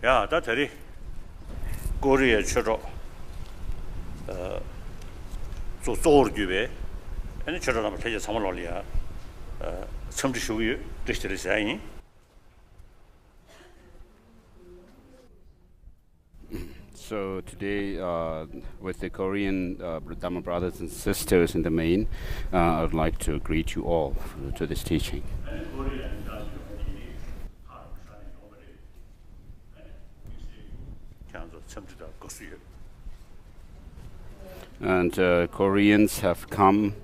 야, 다 대리 고리에 쳐줘. 조조르규베. 아니 저러면 되게 상을 올리야. 첨지 쇼유 드시들 사이. So today, with the Korean Dhamma brothers and sisters in the Main, I would like to greet you all to this teaching. And Koreans have come,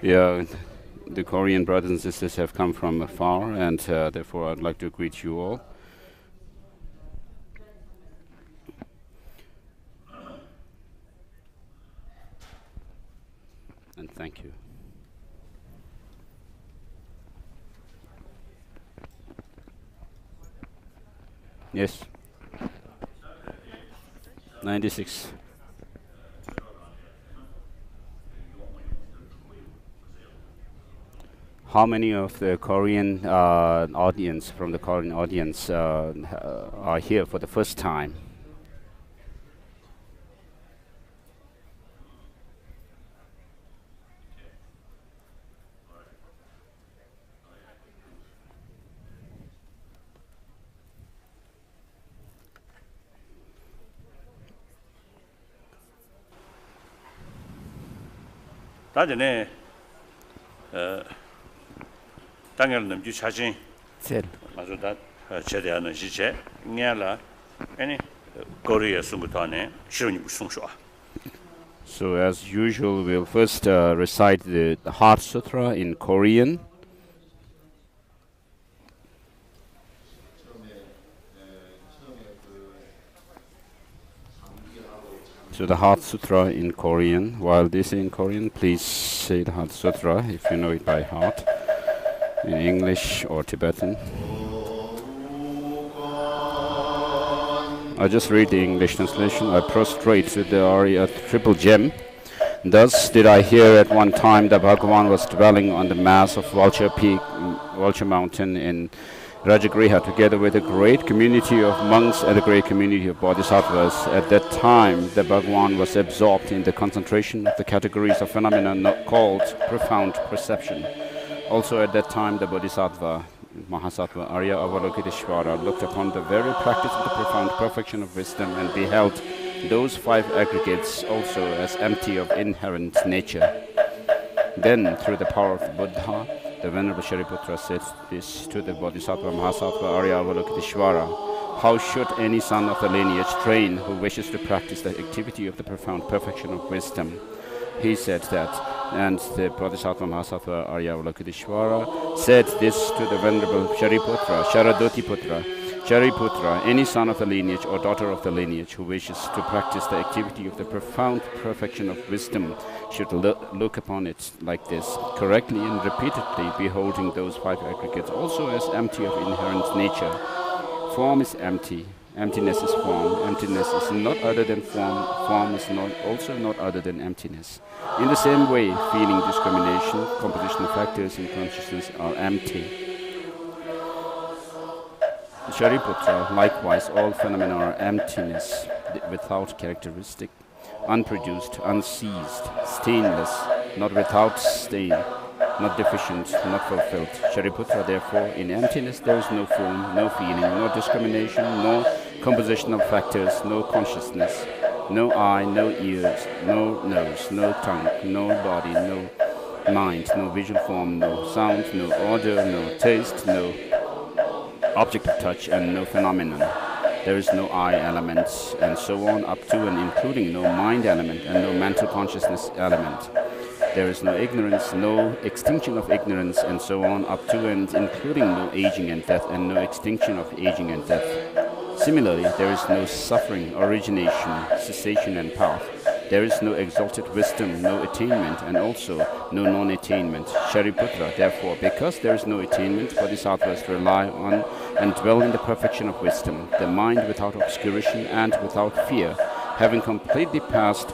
the Korean brothers and sisters have come from afar, and therefore I'd like to greet you all. And thank you. Yes. 96. How many of the Korean audience, from the Korean audience, are here for the first time? 다전에 당연히 남주 사진 맞아 다 제대하는 시제 냐라 아니 코리아 숨부터네 시원이 무슨 소아. So as usual, we'll first recite the Heart Sutra in Korean. So the Heart Sutra in Korean. While this is in Korean, please say the Heart Sutra if you know it by heart, in English or Tibetan. I just read the English translation. I prostrate to the Arya triple gem. Thus did I hear at one time that Bhagavan was dwelling on the mass of Vulture Peak, Vulture Mountain in Rajagriha, together with a great community of monks and a great community of bodhisattvas. At that time, the Bhagavan was absorbed in the concentration of the categories of phenomena called profound perception. Also at that time, the bodhisattva, Mahasattva, Arya Avalokiteshvara, looked upon the very practice of the profound perfection of wisdom and beheld those five aggregates also as empty of inherent nature. Then, through the power of the Buddha, the Venerable Shariputra said this to the Bodhisattva Mahasattva Arya Avalokiteshvara: how should any son of the lineage train who wishes to practice the activity of the profound perfection of wisdom? He said that, and the Bodhisattva Mahasattva Arya Avalokiteshvara said this to the Venerable Shariputra, Sharadoti-putra: Shariputra, any son of the lineage or daughter of the lineage who wishes to practice the activity of the profound perfection of wisdom should look upon it like this, correctly and repeatedly beholding those five aggregates also as empty of inherent nature. Form is empty, emptiness is form, emptiness is not other than form, form is also not other than emptiness. In the same way, feeling, discrimination, compositional factors in consciousness are empty. Shariputra, likewise, all phenomena are emptiness, without characteristic, unproduced, unseized, stainless, not without stain, not deficient, not fulfilled. Shariputra, therefore, in emptiness there is no form, no feeling, no discrimination, no compositional factors, no consciousness, no eye, no ears, no nose, no tongue, no body, no mind, no visual form, no sound, no odor, no taste, no object of touch, and no phenomenon. There is no I element, and so on, up to and including no mind element and no mental consciousness element. There is no ignorance, no extinction of ignorance, and so on, up to and including no aging and death, and no extinction of aging and death. Similarly, there is no suffering, origination, cessation, and path. There is no exalted wisdom, no attainment, and also no non-attainment. Shariputra, therefore, because there is no attainment, bodhisattvas rely on and dwell in the perfection of wisdom, the mind without obscuration and without fear. Having completely passed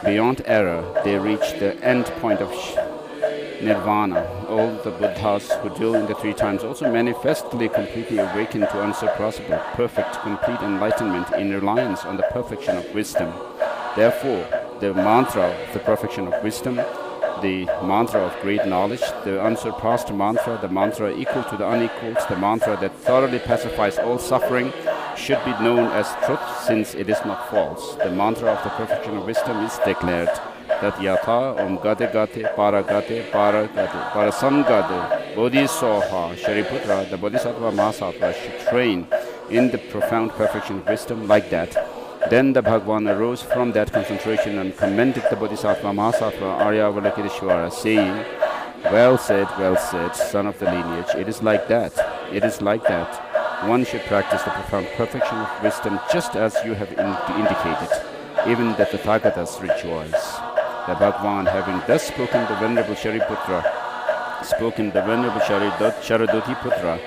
beyond error, they reach the end point of nirvana. All the Buddhas who deal in the three times also manifestly completely awaken to unsurpassable, perfect, complete enlightenment in reliance on the perfection of wisdom. Therefore, the mantra of the perfection of wisdom, the mantra of great knowledge, the unsurpassed mantra, the mantra equal to the unequaled, the mantra that thoroughly pacifies all suffering, should be known as truth since it is not false. The mantra of the perfection of wisdom is declared that yatha om gate gate para samgate bodhisoha Shariputra, the Bodhisattva Mahasattva, should train in the profound perfection of wisdom like that. Then the Bhagavan arose from that concentration and commended the Bodhisattva Mahasattva Arya Avalokiteshvara, saying, well said, son of the lineage. It is like that. It is like that. One should practice the profound perfection of wisdom just as you have indicated, even that the Tathagatas rejoice. The Bhagavan, having thus spoken the Venerable Shariputra, Sharadoti Putra,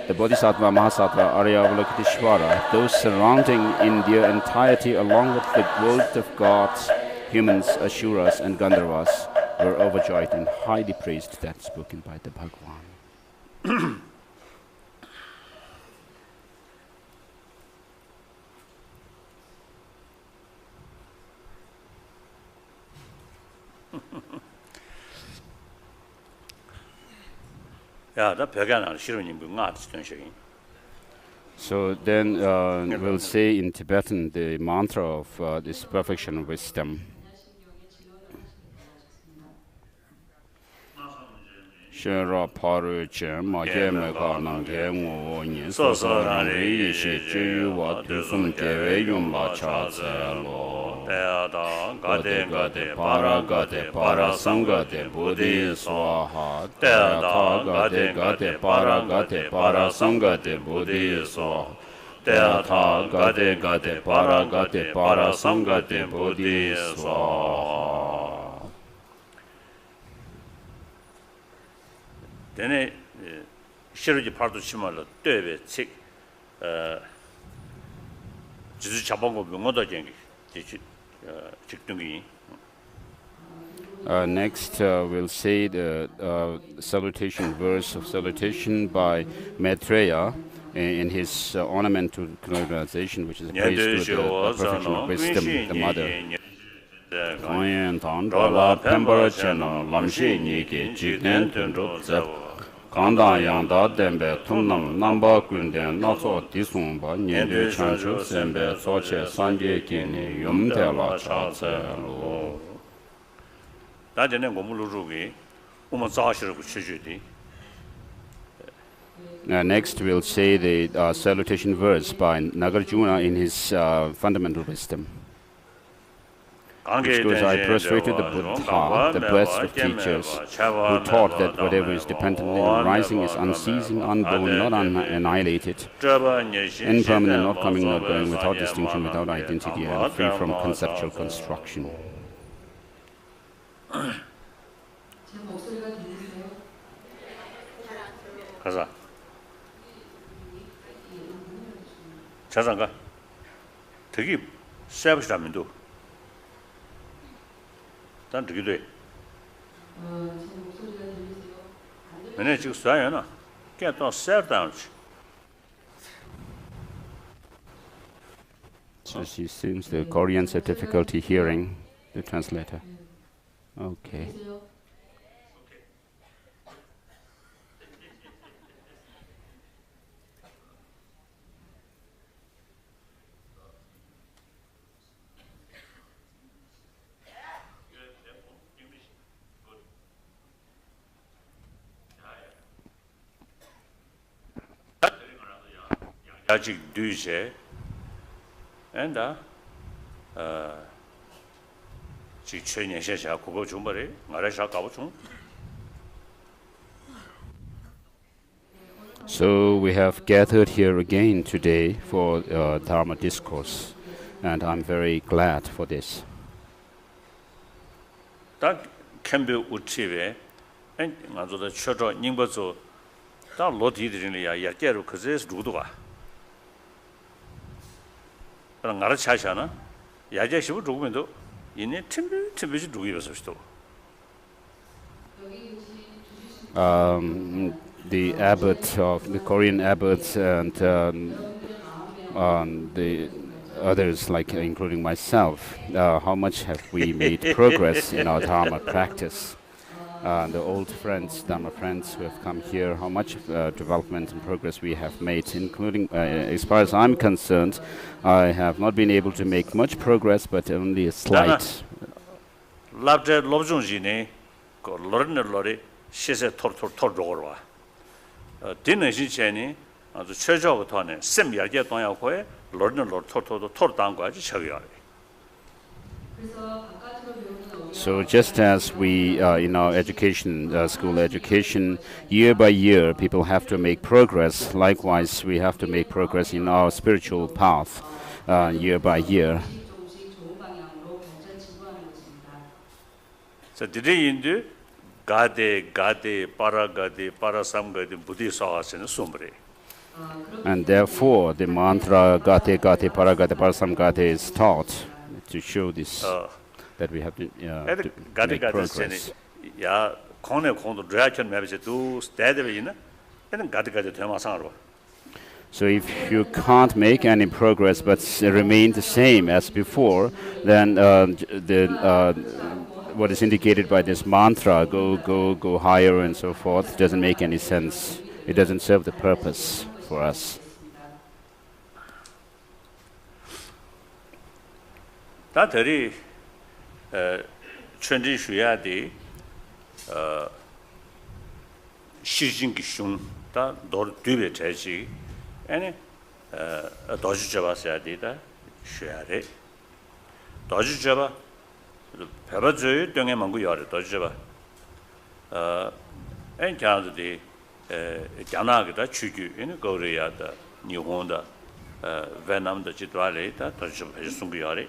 the Bodhisattva Mahasattva Arya Avalokiteshvara, those surrounding in their entirety along with the world of gods, humans, Asuras and Gandharvas were overjoyed and highly praised that spoken by the Bhagavan. So then we'll say in Tibetan the mantra of this perfection of wisdom. Shara paru che ma ge me ga nang ge ngo ni so so ran ri shi ju wa tu sum ge we yum la cha ze lo da da ga de para sam ga de bodhi swaha da da ga de para sam ga de bodhi swaha da da ga de para sam ga de bodhi swaha. Then Shirji Pardo Chimala, Dave, Sick, Chabango, Moda Jengi, Chiktungi. Next, we'll say the salutation verse of salutation by Maitreya in his ornament to organization, which is a praise to the perfection of wisdom, the mother. Kanda yangda dembe tumnam namba kunden naso disumba nyendu chanchu sembe soche sanje kini yumde la chatse lo. Next we'll say the salutation verse by Nagarjuna in his fundamental wisdom. Which goes, I prostrate to the Buddha, the best of teachers, who taught that whatever is dependently arising is unceasing, unborn, not annihilated, impermanent, not coming, not going, without distinction, without identity, and free from conceptual construction. 가자. 자장가. 되게 세브시라면도. 단 되게 돼. 맨날 지금 써야나. 그냥 또 세브다운지. So she seems the Koreans have difficulty hearing the translator. Okay. 아직 뒤에 엔다 지 최년시샤 그거 좀 말해 말해서 가고 좀. So we have gathered here again today for Dharma discourse, and I'm very glad for this. 딱 캠비 우치베 엔 맞아도 쳐줘 닝버서 다 로디들이야 야께로 그제스 루도가 그런 나라 차샤나 야제시부 누구면도 이네 팀비지 누구였어 또 the abbot of the Korean abbots and the others, like including myself, how much have we made progress in our Dharma practice? The old friends, Dharma friends who have come here, how much development and progress we have made, including, as far as I'm concerned, I have not been able to make much progress, but only a slight. So just as we, in our education, school education, year by year, people have to make progress. Likewise, we have to make progress in our spiritual path, year by year. So today in the Gade, Parasamgade, Buddhist Sumbre. And therefore, the mantra Gate, Paragate, Parasamgate is taught to show this. That we have to make progress. So if you can't make any progress but remain the same as before, then what is indicated by this mantra, go higher and so forth, doesn't make any sense. It doesn't serve the purpose for us. Chunji Shuyadi Shijing Shun, da Dor Dube Chaji, and Doji Java Sadida, Shuyare Doji Java, Pabazu, Dunga Mangu, Doji Java, and Canada, Ganagda, Chugu, in Korea, New Honda, Vietnam, the Chitwale, Doji Sunguyari.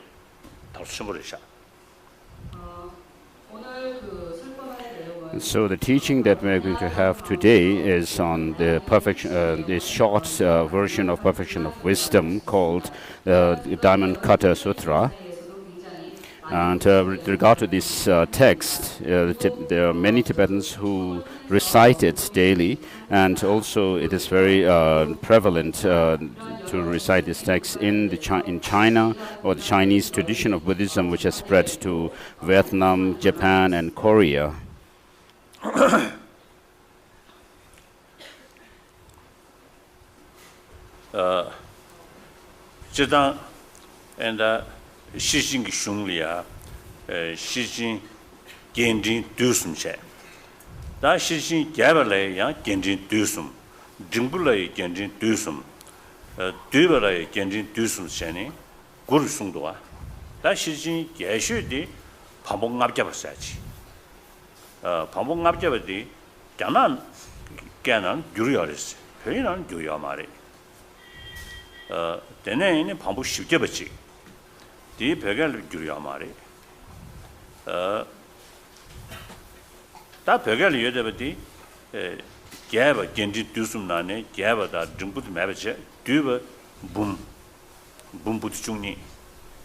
So the teaching that we're going to have today is on the perfection, this short version of perfection of wisdom called Diamond Sutra. And with regard to this text, there are many Tibetans who recite it daily, and also it is very prevalent to recite this text in China, or the Chinese tradition of Buddhism, which has spread to Vietnam, Japan, and Korea. And Shijing Shunglia, Shijing Genjin Dusum Che. Da Shijing Gabalay, Genjin Dusum, Jimbulay Genjin Dusum, Dubalay Genjin Dusum Sheni, Guru Sungdua. Da Shijing Gashu di Pambong Abjabasachi. Pambong Abjabadi, Ganan, Gurioris, Hinan Guyamari. Then Pambu Shibjabachi. The Pegal Guriamari. That Pegal Yodabati Gaba Genji Dusum Nane, Gaba that Jumput Mabache, Duba Boom Bumput Chuni,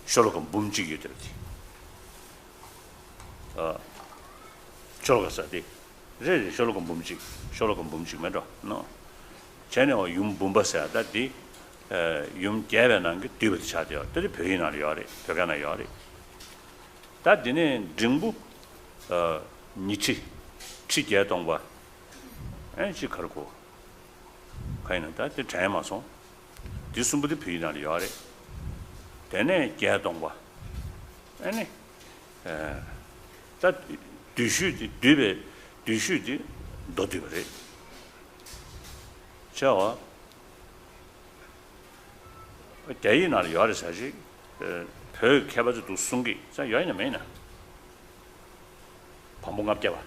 Sholokam Boomchi utility. Cholokasati. Really Sholokam Boomchi Meadow. No. Channel Yum Bumbasa that the Yum Gavanang, Dubit Chadio, the Pena Yori, Pagana Yori. That dinner, Jimbu, Nichi, Chigatonga, and Chicago. Kind of that, the Chamason, this would be Pena Yori. Then a Gatonga. Any that do shoot, do shoot, do it. Chow. Day in our yard is actually per cabbage to Sungi. So you're in a manner. Pambung up Java.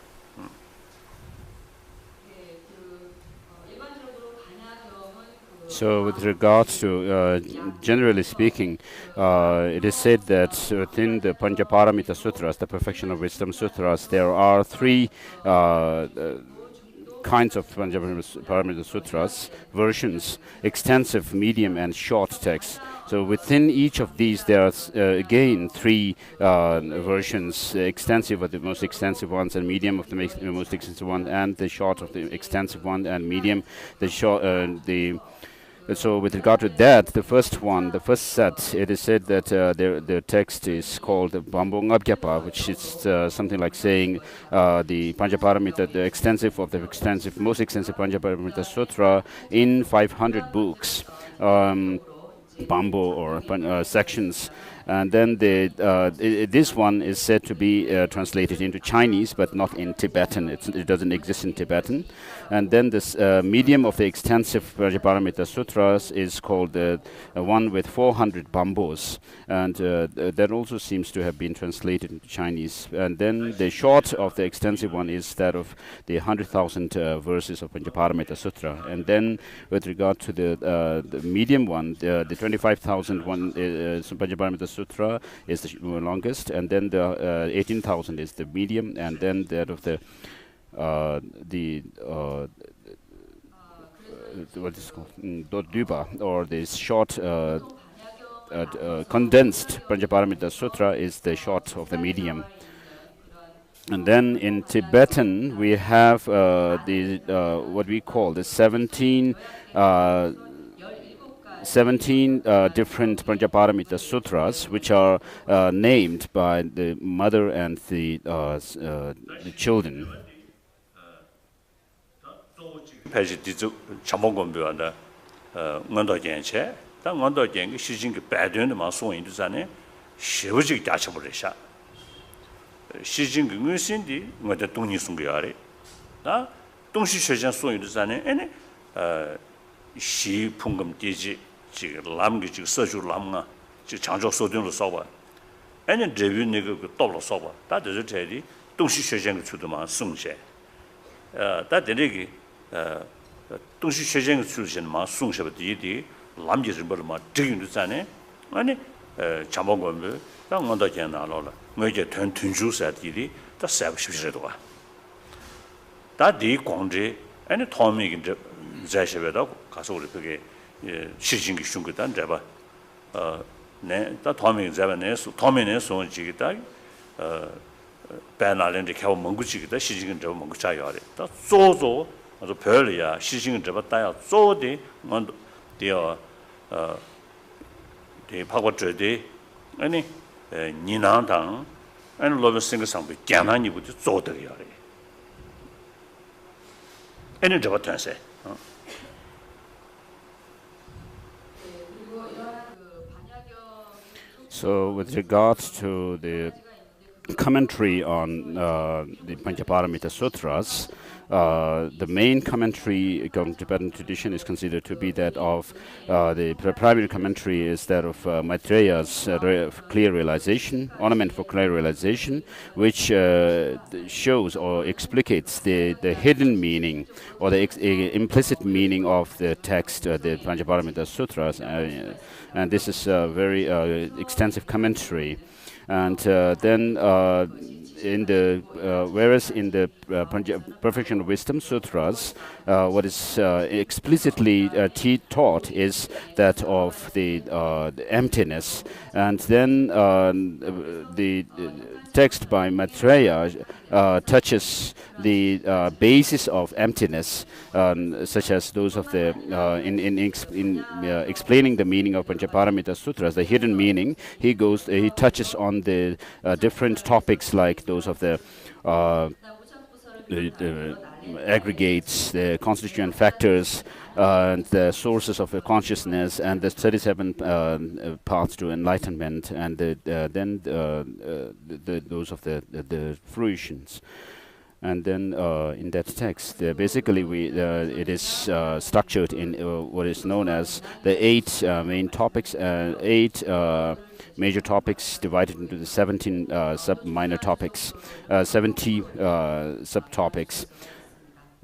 So with regards to, generally speaking, it is said that within the Panchaparamita Sutras, the Perfection of Wisdom Sutras, there are three kinds of Paramita Sutras, versions, extensive, medium, and short texts. So within each of these, there are again three versions: extensive of the most extensive ones, and medium of the most extensive one, and the short of the extensive one, and medium. The short, so with regard to that, the first one, the first set, it is said that the text is called Bambung Abhyapa, which is something like saying the Panchaparamita, the extensive of the extensive, most extensive Panchaparamita Sutra in 500 books. Bambo or sections, and then this one is said to be translated into Chinese, but not in Tibetan. It doesn't exist in Tibetan. And then this medium of the extensive Prajnaparamita Sutras is called the one with 400 bambos, and that also seems to have been translated into Chinese. And then the short of the extensive one is that of the 100,000 verses of Prajnaparamita Sutra. And then with regard to the medium one, the 25,000 one, Prajnaparamita Sutra is the longest, and then the 18,000 is the medium, and then that of the what is called Dodduba, or the short condensed Prajnaparamita Sutra is the short of the medium. And then in Tibetan we have what we call the 17 different Prajnaparamita Sutras, which are named by the mother and the children. 패지 디즈 참봉건비와다 원도견체 당 원도견 시진기 배드는 마송인도 전에 시부지 자쳐버리샤 시진기 의신디 뭐다 동이 숨겨야래 나 동시 최전 소인도 전에 에네 시 풍금 디지 지 람기 지 서주 람가 지 장조 소등으로 써봐 에네 레뷰 네그 또로 써봐 다들 저리 동시 최전 주도만 숨제 다 되게 동시 최전의 출신만 송셔버디디 남지를 벌마 드긴도 자네 아니 잠봉건을 당원도 견나로라 뭐게 튼튼주사디리 다 세브십시도가 다디 공제 아니 토미긴 자셔베다 가서 우리 그게 시진기 슝거단 잡아 네다 토미 잡아내서 토미네 손지기다 배나는데 겨우 멍구지기다 시진기 잡아 멍구 자요래 다 조조 아주 별이야 시신을 잡았다야 쪼디 뭔 되어 대 파고저디 아니 니나당 아니 로버싱 상비 꺄나니부터 쪼더야 아니 잡았다세 So with regards to the commentary on the Panchaparamita Sutras, the main commentary according to Tibetan tradition is considered to be that of the primary commentary is that of Maitreya's clear realization, ornament for clear realization, which shows or explicates the hidden meaning or the implicit meaning of the text, the Panchaparamita Sutras, and this is a very extensive commentary. And then whereas in the Perfection of Wisdom Sutras, what is explicitly taught is that of the emptiness, and then the text by Maitreya touches the basis of emptiness, such as those of the in explaining the meaning of Panchaparamita Sutras, the hidden meaning. He touches on the different topics like those of the aggregates, the constituent factors, and the sources of consciousness, and the 37 paths to enlightenment, and then those of the fruitions. And then in that text, basically it is structured in what is known as the 8 main topics, 8 major topics divided into the 17 minor topics, 70 subtopics.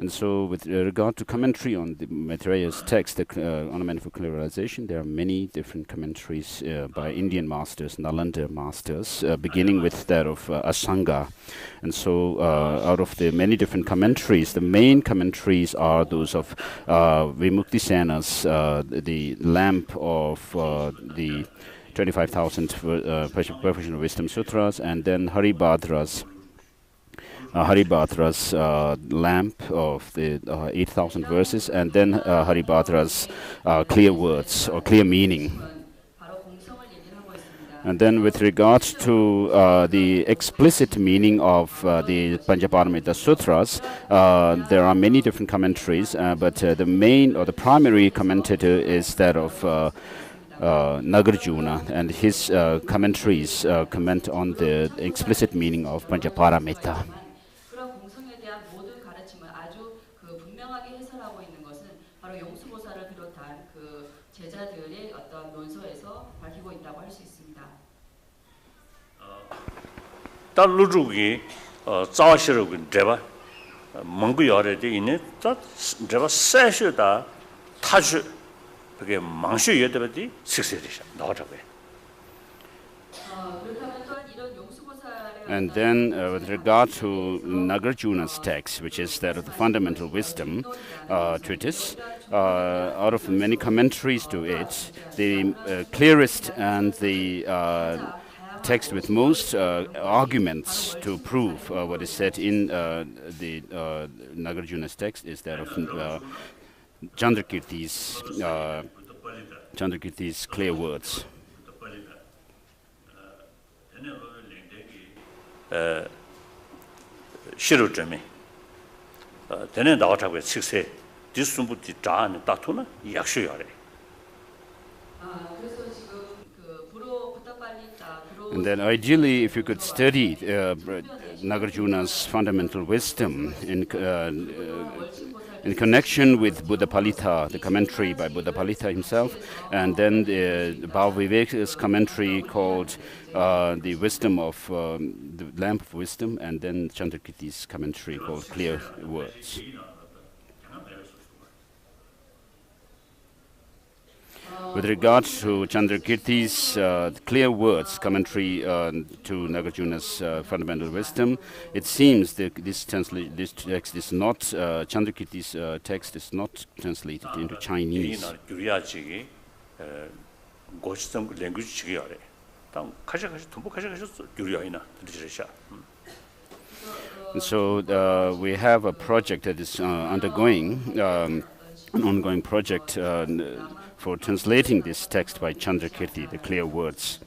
And so, with regard to commentary on the Maitreya's text, the Ornamental Clearization, there are many different commentaries by Indian masters, Nalanda masters, beginning with that of Asanga. And so, out of the many different commentaries, the main commentaries are those of Vimuktisena's the lamp of the 25,000 Perfection of Wisdom Sutras, and then Haribhadra's lamp of the 8,000 verses, and then Haribhadra's clear words or clear meaning. And then with regards to the explicit meaning of the Panchaparamita Sutras, there are many different commentaries, but the main or the primary commentator is that of Nagarjuna, and his commentaries comment on the explicit meaning of Panchaparamita. 다 루주기 자와시르고 제바 몽고 열에데 있네 다 제바 세셔다 타주 그게 망슈 예데베디 식세리샤 나와자고요. And then, with regard to Nagarjuna's text, which is that of the Fundamental Wisdom treatise, out of many commentaries to it, the clearest and the text with most arguments to prove what is said in the Nagarjuna's text is that of Chandrakirti's clear words. 시루점이 되네 나와자고 식세 디스ум부티 자는 다투나 약수요래. And then ideally, if you could study Nagarjuna's fundamental wisdom in connection with Buddha Palita, the commentary by Buddha Palita himself, and then the Bhaviveka's commentary called the wisdom of the lamp of wisdom, and then Chandrakirti's commentary called clear words. With regard to Chandrakirti's clear words commentary to Nagarjuna's fundamental wisdom, it seems that this text is not Chandrakirti's text is not translated into Chinese. And so we have a project that is undergoing, an ongoing project for translating this text by Chandrakirti, the clear words.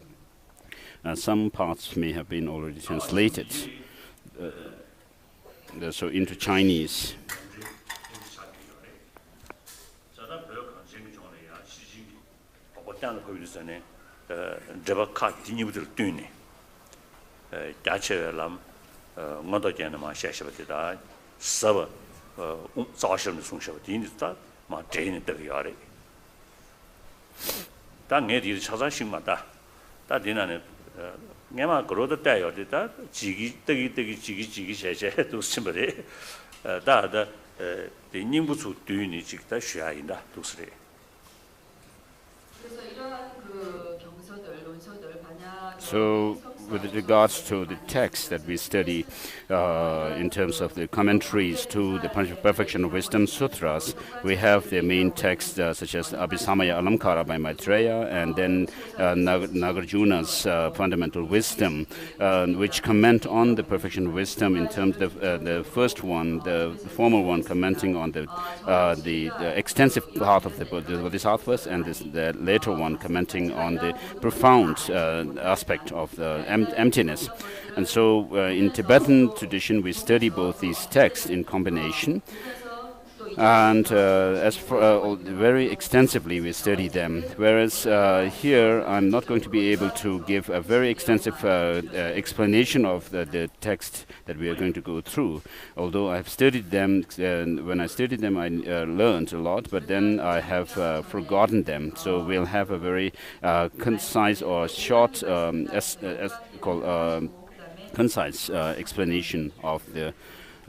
Some parts may have been already translated, so into Chinese. 당내디 차산식마다 다디나네 내가 그러다 때요다 지기 지기 셰셰도 심벌이 다다 대님부수 뒤니 직다 쉬야인다 도스레. 그래서 이러한 그 경서들 논서들 반야 So with regards to the text that we study in terms of the commentaries to the Perfection of Wisdom Sutras, we have the main text such as Abhisamaya Alamkara by Maitreya, and then Nagarjuna's Fundamental Wisdom, which comment on the Perfection of Wisdom in terms of the first one, the former one commenting on the extensive part of the Bodhisattvas, and the later one commenting on the profound aspect of the emptiness. And so in Tibetan tradition we study both these texts in combination, and as for very extensively we study them, whereas here I'm not going to be able to give a very extensive explanation of the text that we are going to go through, although I have studied them. When I studied them I learned a lot, but then I have forgotten them, so we'll have a very concise or short concise explanation of the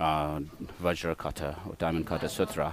Vajrakata or Diamond Sutra.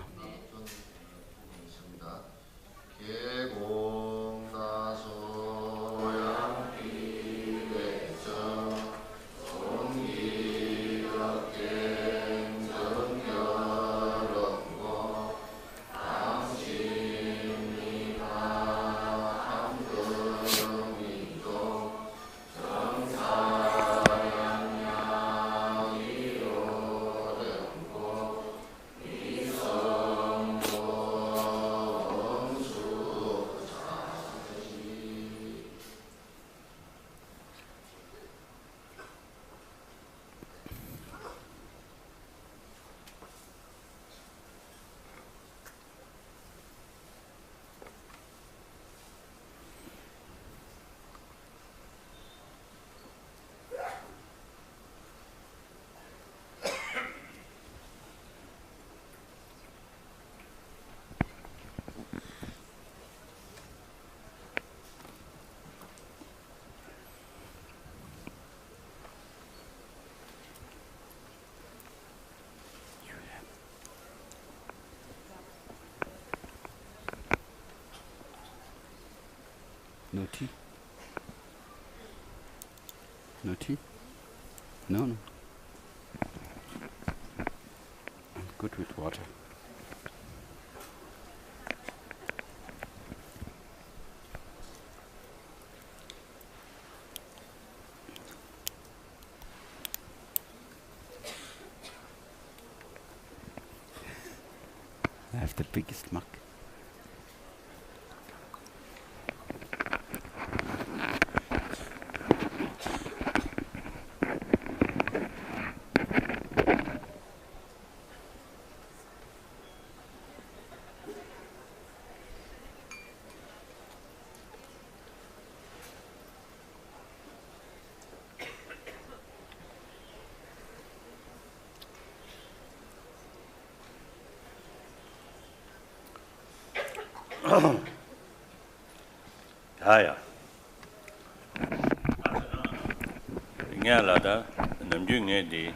No tea? No tea? No, no. I'm good with water. I have the biggest mug. Haya. Nga la da namju nge di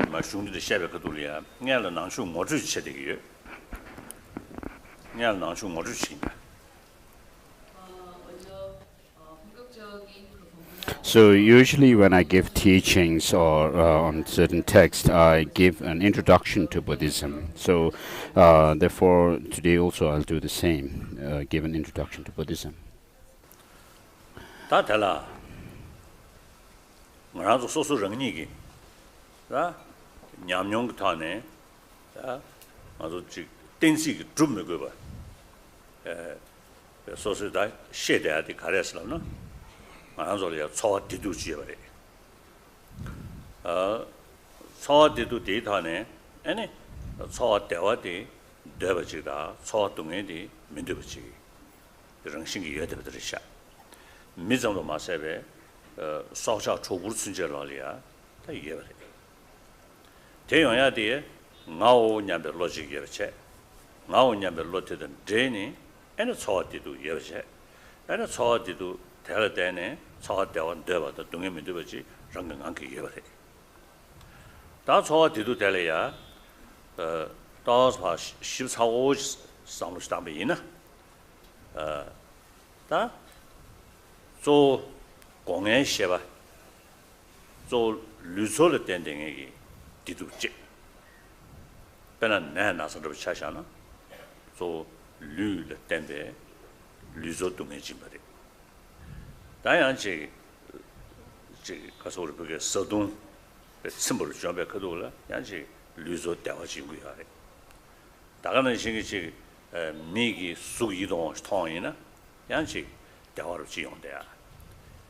ma shung de shabe ka dulia. Nga la nang shu mo zhi che de ge. Nga la nang shu mo zhi chi. So usually when I give teachings or on certain texts, I give an introduction to Buddhism. So therefore today also I'll do the same, give an introduction to Buddhism. Ta tala. Ngara so so rang ni gi. Da nyam nyong ta ne. Da ma zo chi ten si gi drum me go ba. So so da she da di ka res la no. 소리야 초디도 지어버려. 초디도 데이터네. 아니 초대와디 되버지다. 초동에디 민도버지. 이런 신기 여대버들이샤. 미정도 마세베 소샤 초불 순절라리아. 다 이해버려. 대용야디 나오냐베 로직이어체. 나오냐베 로테든 데니 아니 초디도 여체. 아니 초디도 대화되네. 초대원 되어도 동해 민도버지 정강한게 이해버려. 다 초디도 될래야 다서 14호 상무스담이나 다 조 공연 셰바 조 류소를 땡땡이 디두지 배는 내 나서도 차샤나 조 류를 땡데 류소 동해 짐바리 다양지 가서 우리 그게 서동 심벌 준비 그도라 양지 류소 대화지 구야래 다가는 신기지 미기 수이동 통이나 양지 대화로 지용돼야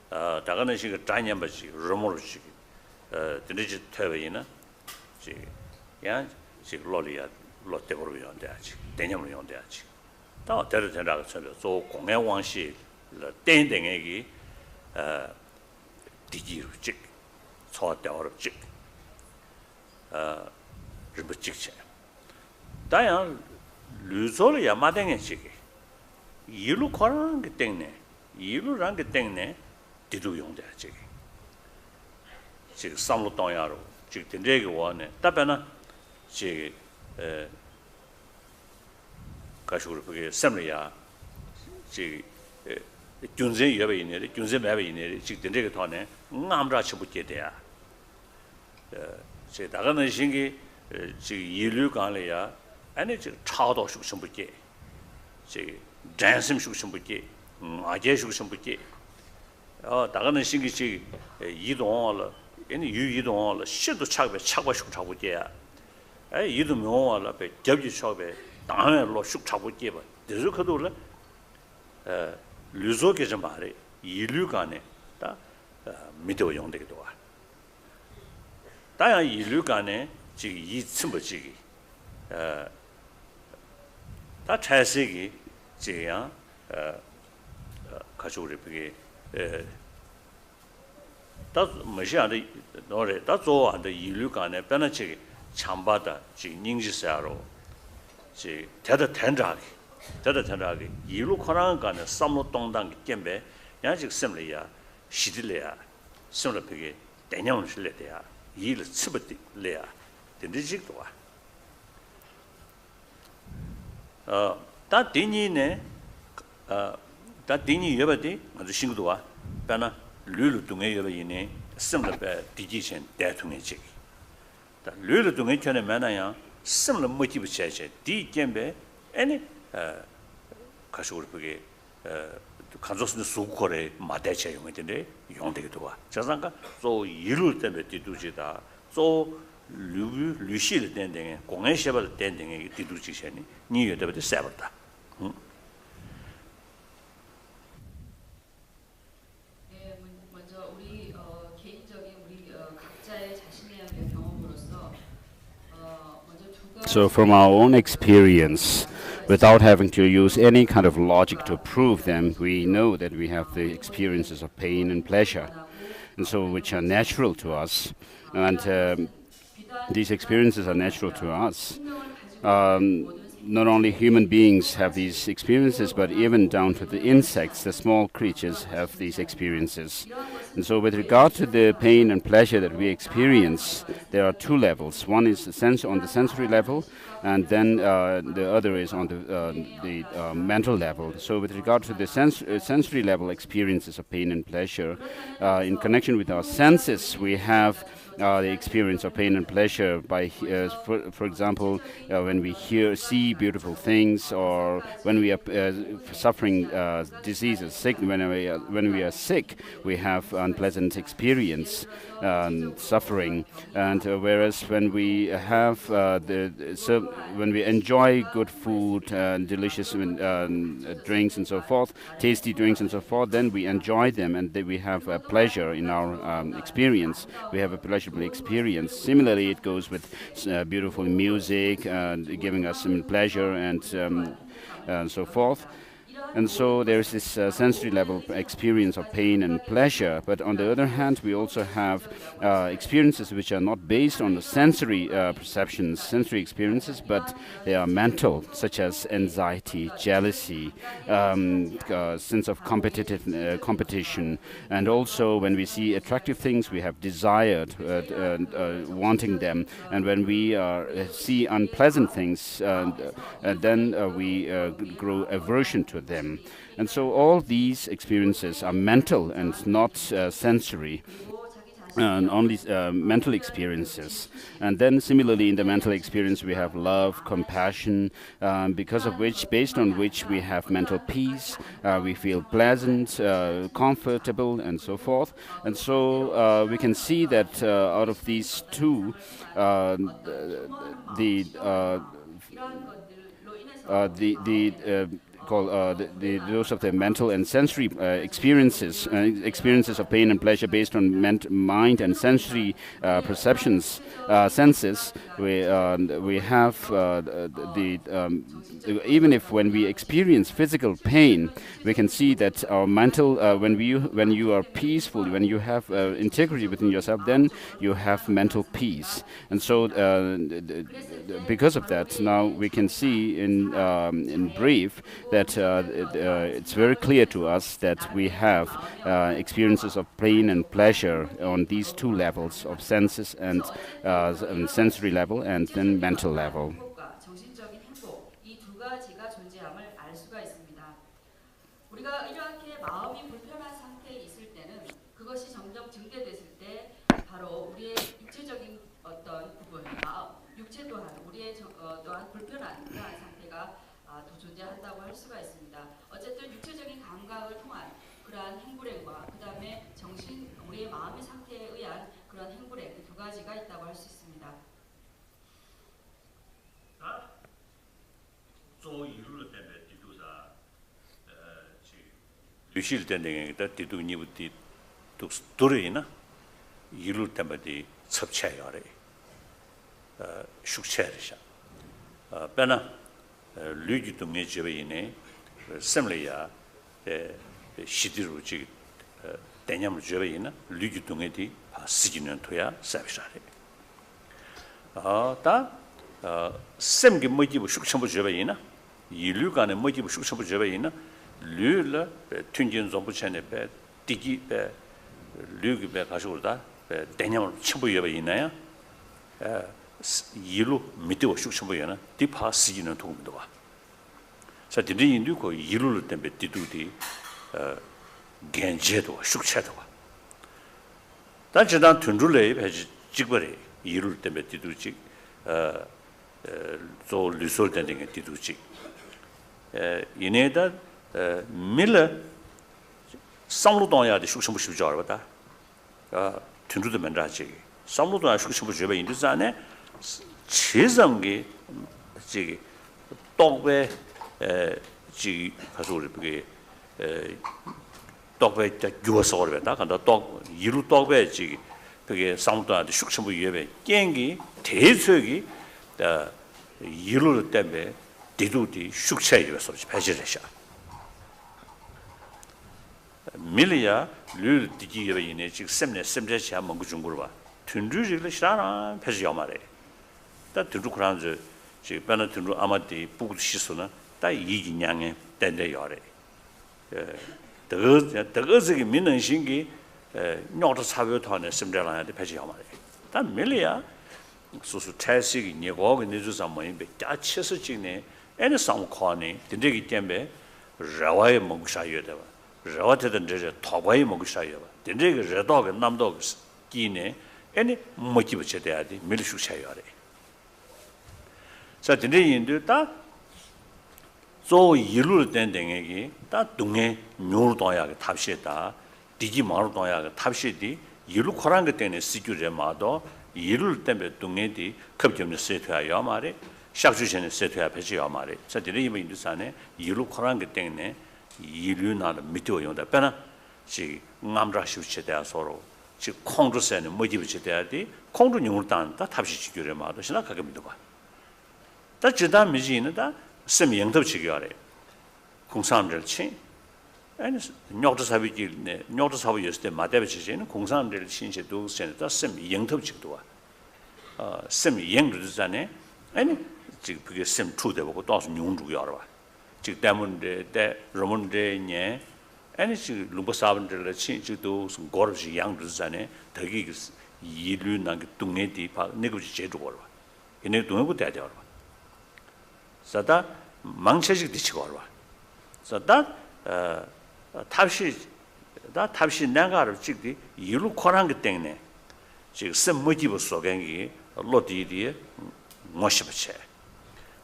다가는 신기 단념버지 로모르지 드리지 태웨이나 지 양지 로리아 로테버로 용돼야지 대념으로 용돼야지 다 데르데라가 쳐서 조 공연 왕시 땡땡에기 디지르직 초대어럽직 르버직체 다양 류소를 야마댕에지기 이루 거라는 게 땡네 이루란 게 땡네 디두 용돼야지 지금 삼로 동야로 지금 된저기 와네 답변은 지금 가시고 그게 샘리야 지금 균제 여배 있네 균제 매배 있네 지금 된저기 돈에 아무라 쳐붙게 돼야 제 나가는 신기 지금 일류 간래야 아니 지금 차도 숙성붙게 지금 잔심 숙성붙게 아제 숙성붙게 나가는 신기 지금 이동을 얘는 유이동을 시도 차고 숙차붙게 이동 명화를 배 접지 셔배 당연로 숙차붙게 봐 그래서도 류속에 좀 말해 일류 간에 다 믿어 용되기도 와 다양 인류 간에 지금 이 첨부지기 다 차세기 지야 가지고 우리 다 뭐시한데 노래 다 좋아한데 인류 간에 변화지 참바다 지금 인지사로 지 대다 텐자기 일루 코랑 간에 삼로 동당 gembe 야직 셈리야 시딜이야 셈을 그게 대념을 실래야 일 습득래야 된지직도 와 다 디니네 다 디니 여버디 아주 신고도 와 배나 류르 동에 여버이네 셈을 디지션 대통령직 다 류르 동에 전에 만나야 셈을 모티브 체제 디 gembe 아니 가시고 그게 간조스는 수고래 마대체 용인데 용되기도 와. 자상가 또 일을 때문에 뒤두지다. 또 류시를 된등에 공연시벌 된등에 뒤두지셔니 니여대부터 세버다. 네, 먼저 우리 개인적인 우리 각자의 자신의 경험으로서 먼저 두 가지 So from our own experience, without having to use any kind of logic to prove them, we know that we have the experiences of pain and pleasure, and so which are natural to us, and these experiences are natural to us. Not only human beings have these experiences, but even down to the insects, the small creatures have these experiences. And so with regard to the pain and pleasure that we experience, there are two levels. One is on the sensory level, and then the other is on the mental level. So with regard to the sensory level experiences of pain and pleasure, in connection with our senses, we have the experience of pain and pleasure by, for example, when we see beautiful things, or when we are suffering diseases, when we are sick, we have unpleasant experience, suffering. And whereas when we have when we enjoy good food, delicious drinks and so forth, tasty drinks and so forth, then we enjoy them, and we have a pleasure in our experience. We have a pleasurable experience. Similarly, it goes with beautiful music, giving us some pleasure and so forth. And so there is this sensory level experience of pain and pleasure. But on the other hand, we also have experiences which are not based on the sensory perceptions, sensory experiences, but they are mental, such as anxiety, jealousy, sense of competition. And also when we see attractive things, we have desired, wanting them. And when we see unpleasant things, then we grow aversion to them. And so all these experiences are mental and not sensory, and only mental experiences. And then similarly in the mental experience we have love, compassion, because of which, based on which we have mental peace, we feel pleasant, comfortable, and so forth. And so we can see that out of these two, those of the mental and sensory experiences of pain and pleasure based on mind and sensory perceptions, senses. We have even if when we experience physical pain, we can see that our mental, when you are peaceful, when you have integrity within yourself, then you have mental peace. And so because of that, now we can see in brief that that it's very clear to us that we have experiences of pain and pleasure on these two levels of senses and sensory level and then mental level. 정신적인 행복 이 두 가지가 존재함을 알 수가 있습니다. 우리가 이렇게 마음이 불편한 상태에 있을 때는 그것이 점점 증대됐을 때 바로 우리의 육체적인 어떤 부분, 육체 또한 우리의 또한 불편한 그러한 상태가 또 존재한다고 할 수가 있습니다. 어쨌든 육체적인 감각을 통한 그러한 행불행과 그 다음에 정신, 우리의 마음의 상태에 의한 그런 행불행 두 가지가 있다고 할 수 있습니다. 做一路的地图上，旅行的那个地图你不地都是多人呢，一路的的测测要的，熟测的下，本来旅游东西这边呢，什么呀，西地路这但伢们这边呢，旅游东西的10年推呀，啥不啥的，但什么个没地不熟全部这边呢？ 이류간에 뭐지 숙성부 저베이나 류를 튼진 좀 붙여내 배 디기 배 류기 배 가지고다 배 대냐면 전부 여베 있나요? 이루 밑에 숙성부에나 디파 시기는 통도 봐. 자, 디디 인도고 이루를 때문에 디두디 겐제도 숙체도 봐. 단지단 튼줄레 배 직벌에 이루를 때문에 디두지 저 리솔 되는 게 디두지 이내다 밀러 상로동야의 숙성부 시죠 알았다. 튼주도 만다지. 상로동야 숙성부 제베 인도산에 최상의 저기 떡배 지 가서 우리 그게 떡배 주어서 그랬다. 간다 떡 이루 떡배 지 그게 상로동야의 숙성부 예배 깽기 대수기 이루를 때문에 디두디 숙체에서 배제되셔. 밀리아 류 디기에 있는 지금 셈제치 한번 그 중국으로 봐. 튼주지를 싫어하나 배제요 말해. 다 튼주 그런지 지금 배는 튼주 아마디 부구 시소는 다 이기냥에 된대 요래. 더더지 민는 신기 녀도 사회도하는 셈제라는데 배제요 말해. 다 밀리아 소수 태식이 니고 니주사 뭐인 배짜치서 찍네. 애는 상관이 된대기 때문에 라와의 먹사여다. 라와테든 이제 토바의 먹사여. 된대기 저도가 남도 끼네. 애니 먹기 붙여야 돼. 밀수셔야래. 자, 된대인도 다 조 일을 된댕이 다 동에 묘도야가 탑시다. 디기 마루도야가 탑시디 일을 코란 것 때문에 시주제 마도 일을 때문에 동에디 급점을 세트해야 말이 샥주션의 세트야 배치야 말이. 자, 이래 이번 인도산에 일을 코란 것 때문에 일을 나는 밑에 용다. 빼나 지 남자 시우체대야 서로 지 콩주세는 뭐지 붙여야지. 콩주 용을 딴다 탑시 지교래 마도 신나 가게 믿어 봐. 다 지다 미지는 다 셈이 영접 지교래. 공산들 친 아니 녀도 사비지네 녀도 사비였을 때 마대비지는 공산들 친세도 센다 셈이 영접 지도와. 셈이 영주잖아요. 아니 지금 그게 셈 투대 보고 또 용주야 알아. 지금 때문에 때 로몬데냐 아니 지금 루버사분들 친지도 고르지 양주잖아요. 더기 이류난 게 동네디 파 내고지 제도 걸어. 얘네 동네고 돼야 돼. 자다 망체식 뒤치고 알아. 자다 탑시 내가를 찍디 이루 코란 게 때문에 지금 셈 모티브 속에 로디디에 모시버체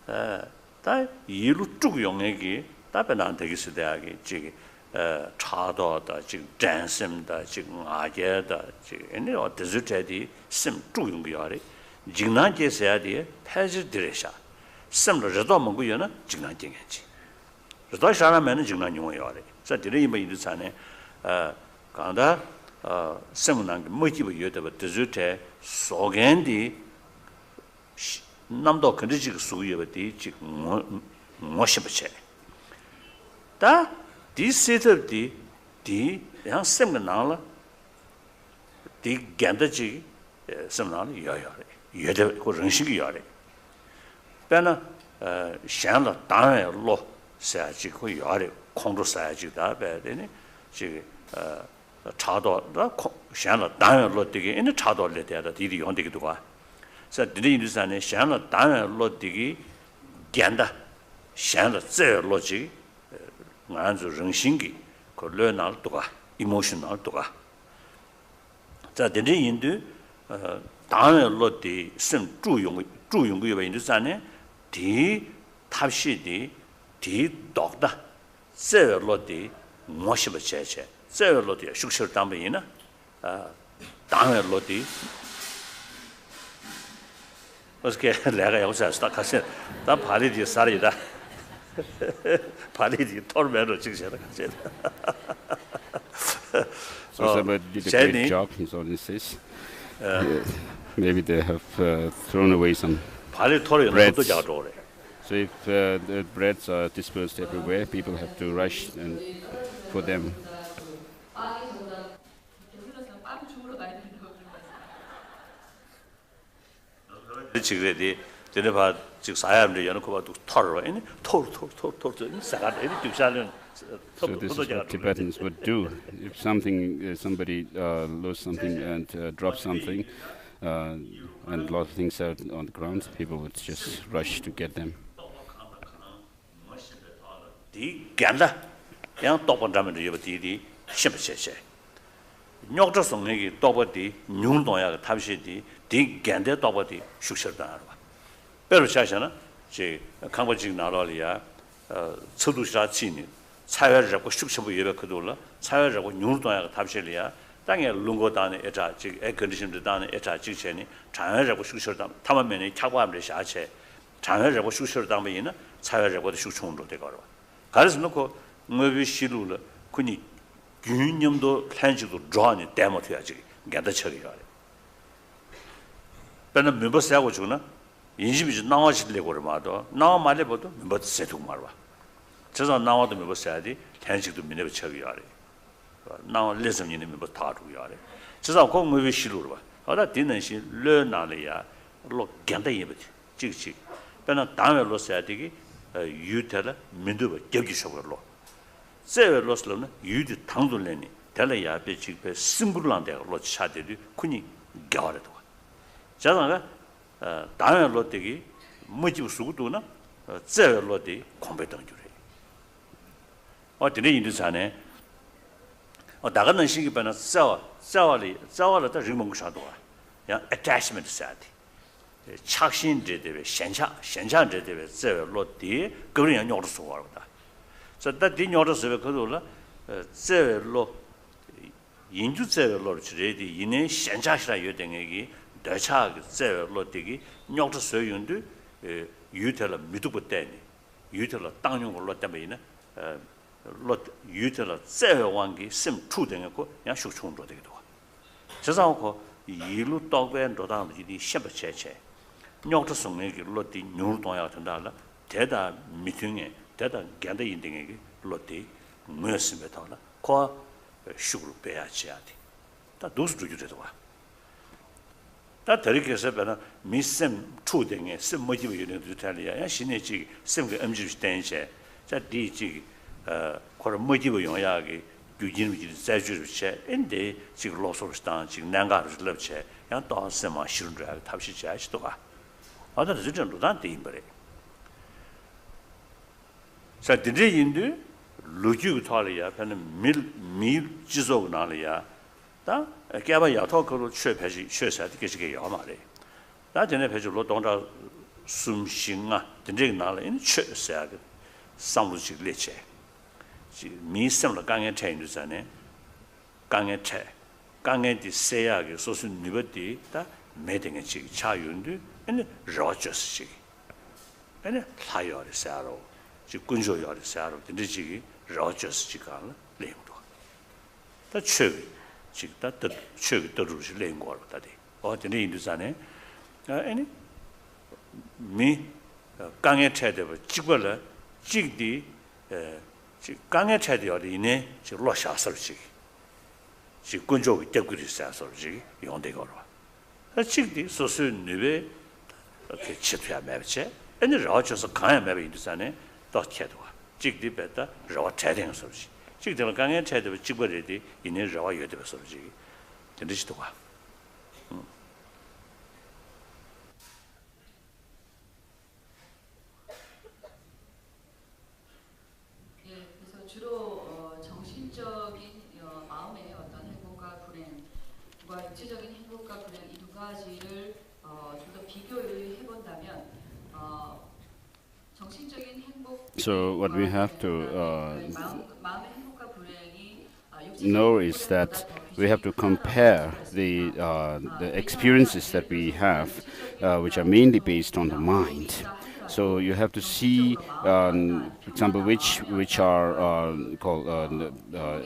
다 이루 쭉 용액이 답변안 되겠어 대학이 지금 차도다 지금 댄심다 지금 아게다 지금 얘네 어디서지 셈쭉 용기야래 진난제세야디 패지 드레샤 셈로 저도 먹고요나 진난쟁이지 저도 사람은 진난 용어야래 자 드레 이번 인도산에 간다 셈난 모티브 요더버 드즈테 소겐디 남도 근지직 수요버디 지금 뭐시버체 다 디세터디 디 양 셈가 나라 디 간다지 셈나는 야야래 예데 그 정식이 야래 배나 샹라 당에 로 사야지 그 요아래 공도 사야지다 배되네 지금 차도다 샹라 단열로 되게 있는 차도를 대하다 디디 용되기도 와 그래서 디디인도산에 샹라 단열로 되게 간다 샹라 제로지 안주 정신기 그 르날도 가 이모셔널도 가 자, 디디인도 단열로 되 심 주용의 인도산에 디 탑시디 디 독다 제로로 되 뭐시버 제제 제로디 숙실 담배이나 당열로디 어떻게 내가 여기서 스타카세 다 발리디 살이다 발리디 토르메로 직세다 가세 So somebody did a great job, he so this is. Maybe they have thrown away some breads. So if the breads are dispersed everywhere, people have to rush and for them. 지그래디 데네바 즉 사야람들 연코 봐도 털어 아니 털 사가 에디 뒤살은 So this is what Tibetans would do. If somebody lost something and dropped something, and a lot of things out on the ground, people would just rush to get them. 디 간다. 그냥 똑바로 이거 디디 심으셔. 녀도 성내기 똑바디 뇽동야 탑시디 디 간데 똑바디 숙셔다. 별로 샤샤나 제 강버직 나라리아 서두시라 치니 차회를 잡고 숙셔부 예배크도라 차회를 잡고 뇽동야 탑시리아 땅에 룽고단에 에자 즉 에컨디션도 단에 에자 직전에 장회를 잡고 숙셔다. 타만면에 차고함을 샤체 장회를 잡고 숙셔다 하면은 차회를 잡고 숙충으로 되거라. 가르스 놓고 뭐비 시루를 그니 균념도 plan식도 drawn이 데모트야지 간다 처리가. 배는 멤버스하고 주나 인심이 나와지려고 그러마도 나와 말해봐도 멤버스 세도 말봐. 저서 나와도 멤버스야지 plan식도 민에 처리가. 나와 레슨이 멤버 다루야. 저서 꼭 뭐비 시루를 봐. 어다 디는시 르나리아 로 간다 예버지. 직직. 배는 다음에로 써야 되기 유텔라 민두버 겹기셔버로. 세월로스는 유디 당돌내니 달라야 베직베 심불란데로 차데리 군이 겨워도 자나가 다음에 되기 뭐지 수고도나 세월로디 공배당 줄에 어디에 인도산에 나가는 시기반은 싸워라다 리몽샤도 야 attachment 사디 착신제대에 현상제대에 세월로디 그런 영역으로 소화하다 자, 디녀로서 그걸로 제로 인주 제로로 지레디 이내 현장시라 요등에기 대차 제로 되기 녀도 소용도 유텔라 미두부대니 유텔라 땅용으로 때문에 로 유텔라 제왕기 심 투등하고 양 숙충도 되기도 저상고 이루 떡에 로다는지 셔버체체 녀도 성에기 로디 뉴동야 된다라 대다 미팅에 대다 간다 인딩에게 로티 무엇을 메타나 코 슈그루 배야지야디 다 도스도 주대도 와. 다 더리께서 배나 미셈 투등에 심 모티브 유는 주탈이야. 야 신내지 심그 음주 스탠체 자 디지 코르 모티브 용야기 유진이 자주르체 인데 지금 로소스탄 지금 난가르 럽체 야 또스마 싫은데 탑시지 아시도 가. 아다 저전도 단데 임버래. 자, 디디인도 루주 탈이야. 편은 밀 지속 나리야. 다 개바 야토크로 최배지 최사디 계시게 요 말에. 나 전에 배주로 동자 숨싱아 진짜 나라인 최사가 상부식 레체. 지 미심을 강에 차인도잖아요. 강에 차. 강에 디세야게 소수 니버디 다 매등의 지 차윤도 근데 로저스지. 근데 사요를 사로 지 군조요를 사로 근데 지 로저스지가 레임도. 다 최 직다 최 더루시 레임고 다데. 어디네 인도산에 아니 미 강에 차대버 지벌 직디 지 강에 차대어리네 지 로샤설지. 지 군조기 때그리사설지 용대거로. 직디 소수 누베 그 치트야 매체 아니 로저스 강에 매베 인도산에 더 켜도 직디 베다 rawa 차대는 소리지 직대는 강에 차대 직벌이디 이내 rawa 여대 소리지 된듯이도 봐 그래서 주로 정신적인 마음의 어떤 행복과 불행과 육체적인 행복과 불행 이 두 가지를 좀 더 비교를 해본다면 정신적인 행복. So what we have to 마음의 행복과 불행이 know is that we have to compare the experiences that we have, which are mainly based on the mind. So you have to see, for example, which are called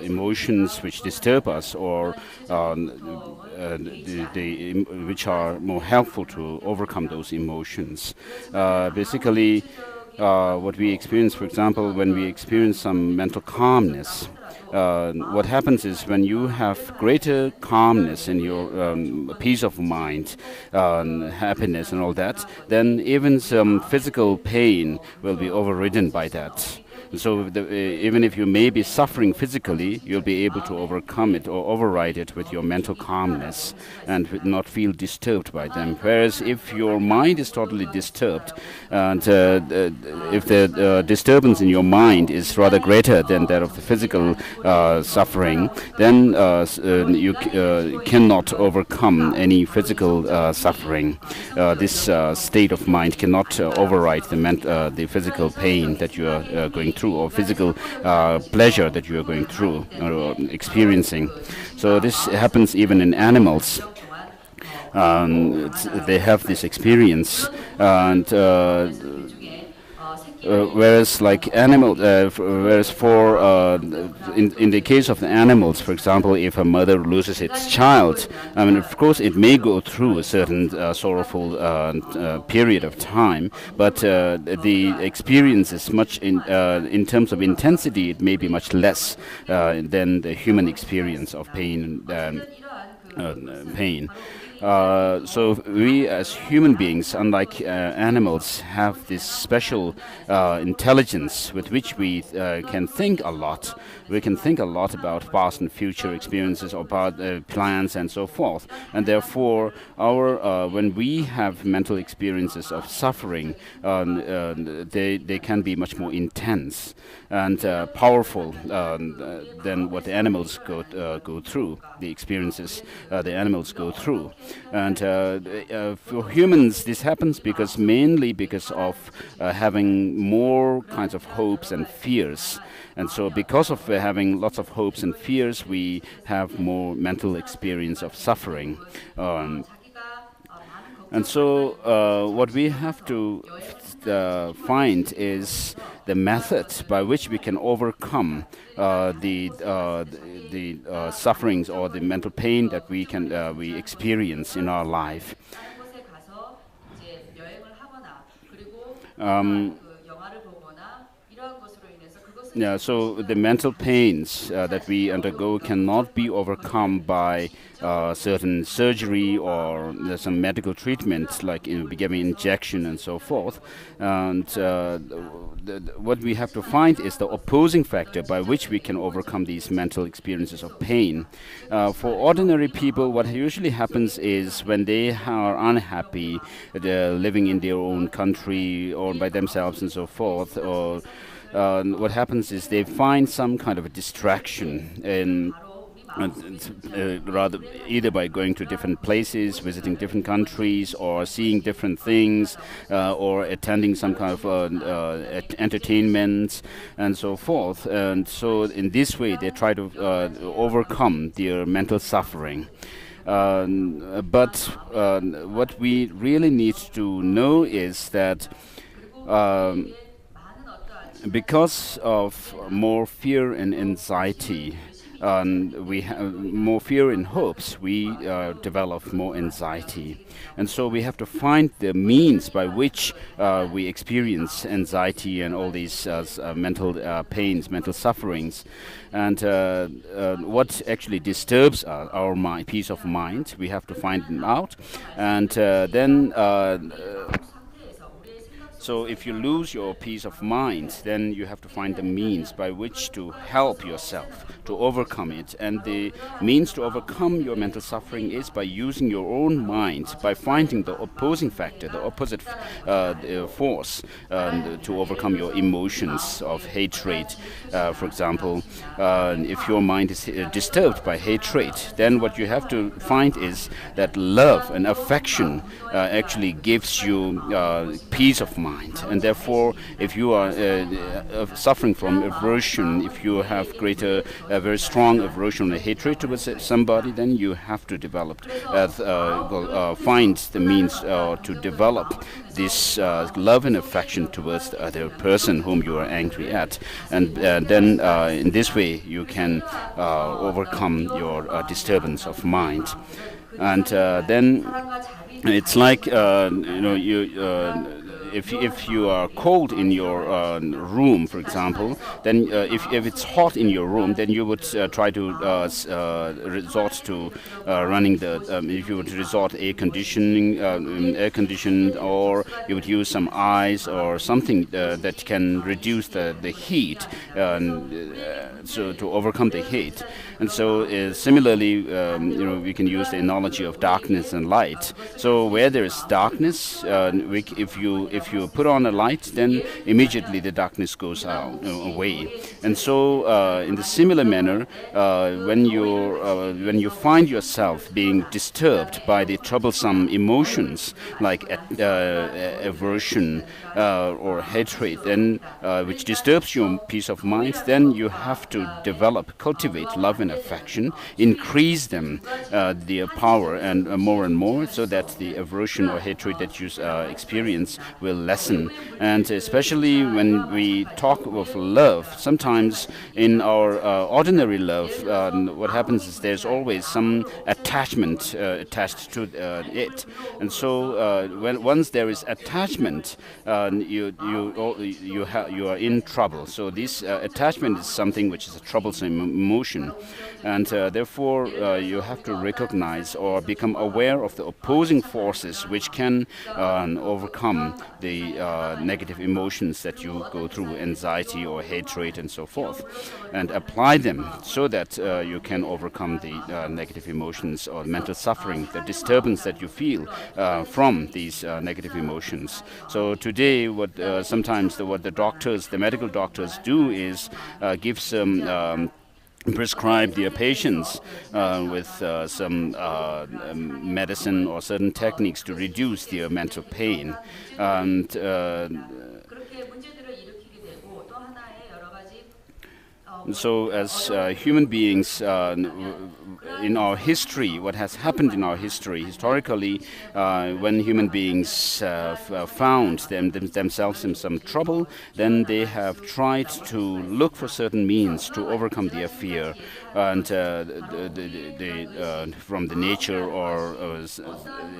emotions which disturb us, or which are more helpful to overcome those emotions. Basically, what we experience, for example, when we experience some mental calmness, what happens is when you have greater calmness in your peace of mind, happiness and all that, then even some physical pain will be overridden by that. So even if you may be suffering physically, you'll be able to overcome it or override it with your mental calmness and not feel disturbed by them. Whereas if your mind is totally disturbed, and if the disturbance in your mind is rather greater than that of the physical suffering, then you cannot overcome any physical suffering. This state of mind cannot override the physical pain that you are going through, or physical pleasure that you are going through or experiencing. So this happens even in animals. They have this experience, and whereas in the case of the animals, for example, if a mother loses its child, I mean, of course, it may go through a certain sorrowful period of time, but the experience is much in terms of intensity, it may be much less than the human experience of pain. So we as human beings, unlike animals, have this special intelligence with which we can think a lot. We can think a lot about past and future experiences or plans and so forth. And therefore, when we have mental experiences of suffering, they can be much more intense and powerful than what the animals go through, the experiences the animals go through. And for humans, this happens mainly because of having more kinds of hopes and fears. And so because of having lots of hopes and fears, we have more mental experience of suffering. And so what we have to find is the method by which we can overcome the sufferings or the mental pain that we experience in our life. Yeah, so the mental pains that we undergo cannot be overcome by certain surgery or some medical treatment, like giving injection and so forth. And what we have to find is the opposing factor by which we can overcome these mental experiences of pain. For ordinary people, what usually happens is when they are unhappy, they're living in their own country or by themselves and so forth, or what happens is they find some kind of a distraction in rather either by going to different places, visiting different countries, or seeing different things, or attending some kind of entertainment and so forth. And so in this way they try to overcome their mental suffering. But what we really need to know is that because of more fear and anxiety, we have more fear and hopes, we develop more anxiety. And so we have to find the means by which we experience anxiety and all these mental pains, mental sufferings. And what actually disturbs our peace of mind, we have to find them out. And then So if you lose your peace of mind, then you have to find the means by which to help yourself to overcome it. And the means to overcome your mental suffering is by using your own mind, by finding the opposing factor, the opposite force to overcome your emotions of hatred. For example, if your mind is disturbed by hatred, then what you have to find is that love and affection actually gives you peace of mind. And therefore, if you are suffering from aversion, if you have very strong aversion or hatred towards somebody, then you have to develop, find the means to develop this love and affection towards the other person whom you are angry at. And then in this way, you can overcome your disturbance of mind. And then it's like if you are cold in your room, for example, then if it's hot in your room, then you would try to resort to running the if you would resort air conditioned, or you would use some ice or something that can reduce the heat, so to overcome the heat. And so similarly, we can use the analogy of darkness and light. So where there is darkness, if you put on a light, then immediately the darkness goes away. And so in the similar manner, when you find yourself being disturbed by the troublesome emotions like aversion or hatred, then which disturbs your peace of mind, then you have to cultivate love and affection, increase them their power and more, so that the aversion or hatred that you experience will lessen. And especially when we talk of love, sometimes in our ordinary love, what happens is there's always some attachment attached to it. And so once there is attachment, you are in trouble. So this attachment is something which is a troublesome emotion, and therefore you have to recognize or become aware of the opposing forces which can overcome the negative emotions that you go through, anxiety or hatred and so forth, and apply them so that you can overcome the negative emotions or mental suffering, the disturbance that you feel from these negative emotions. So today, what the medical doctors do is give some prescribe their patients with some medicine or certain techniques to reduce their mental pain. And so as human beings, in our history, what has happened in our history, historically, when human beings found themselves in some trouble, then they have tried to look for certain means to overcome their fear, and from the nature or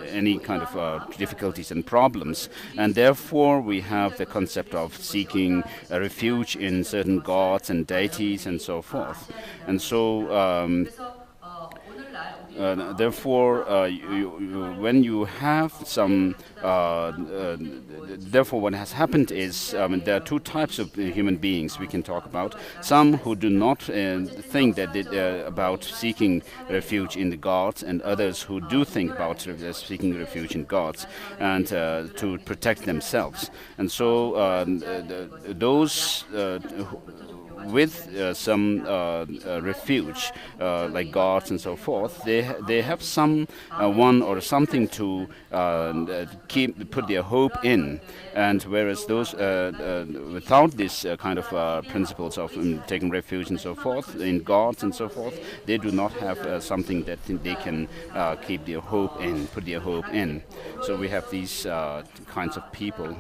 any kind of difficulties and problems. And therefore, we have the concept of seeking a refuge in certain gods and deities and so forth. And so therefore, when you have some, therefore what has happened is there are two types of human beings we can talk about. Some who do not think that about seeking refuge in the gods, and others who do think about seeking refuge in gods and to protect themselves. And so those with some refuge, like gods and so forth, they have some one or something to put their hope in. And whereas those without this kind of principles of taking refuge and so forth in gods and so forth, they do not have something that they can keep their hope in, put their hope in. So we have these kinds of people.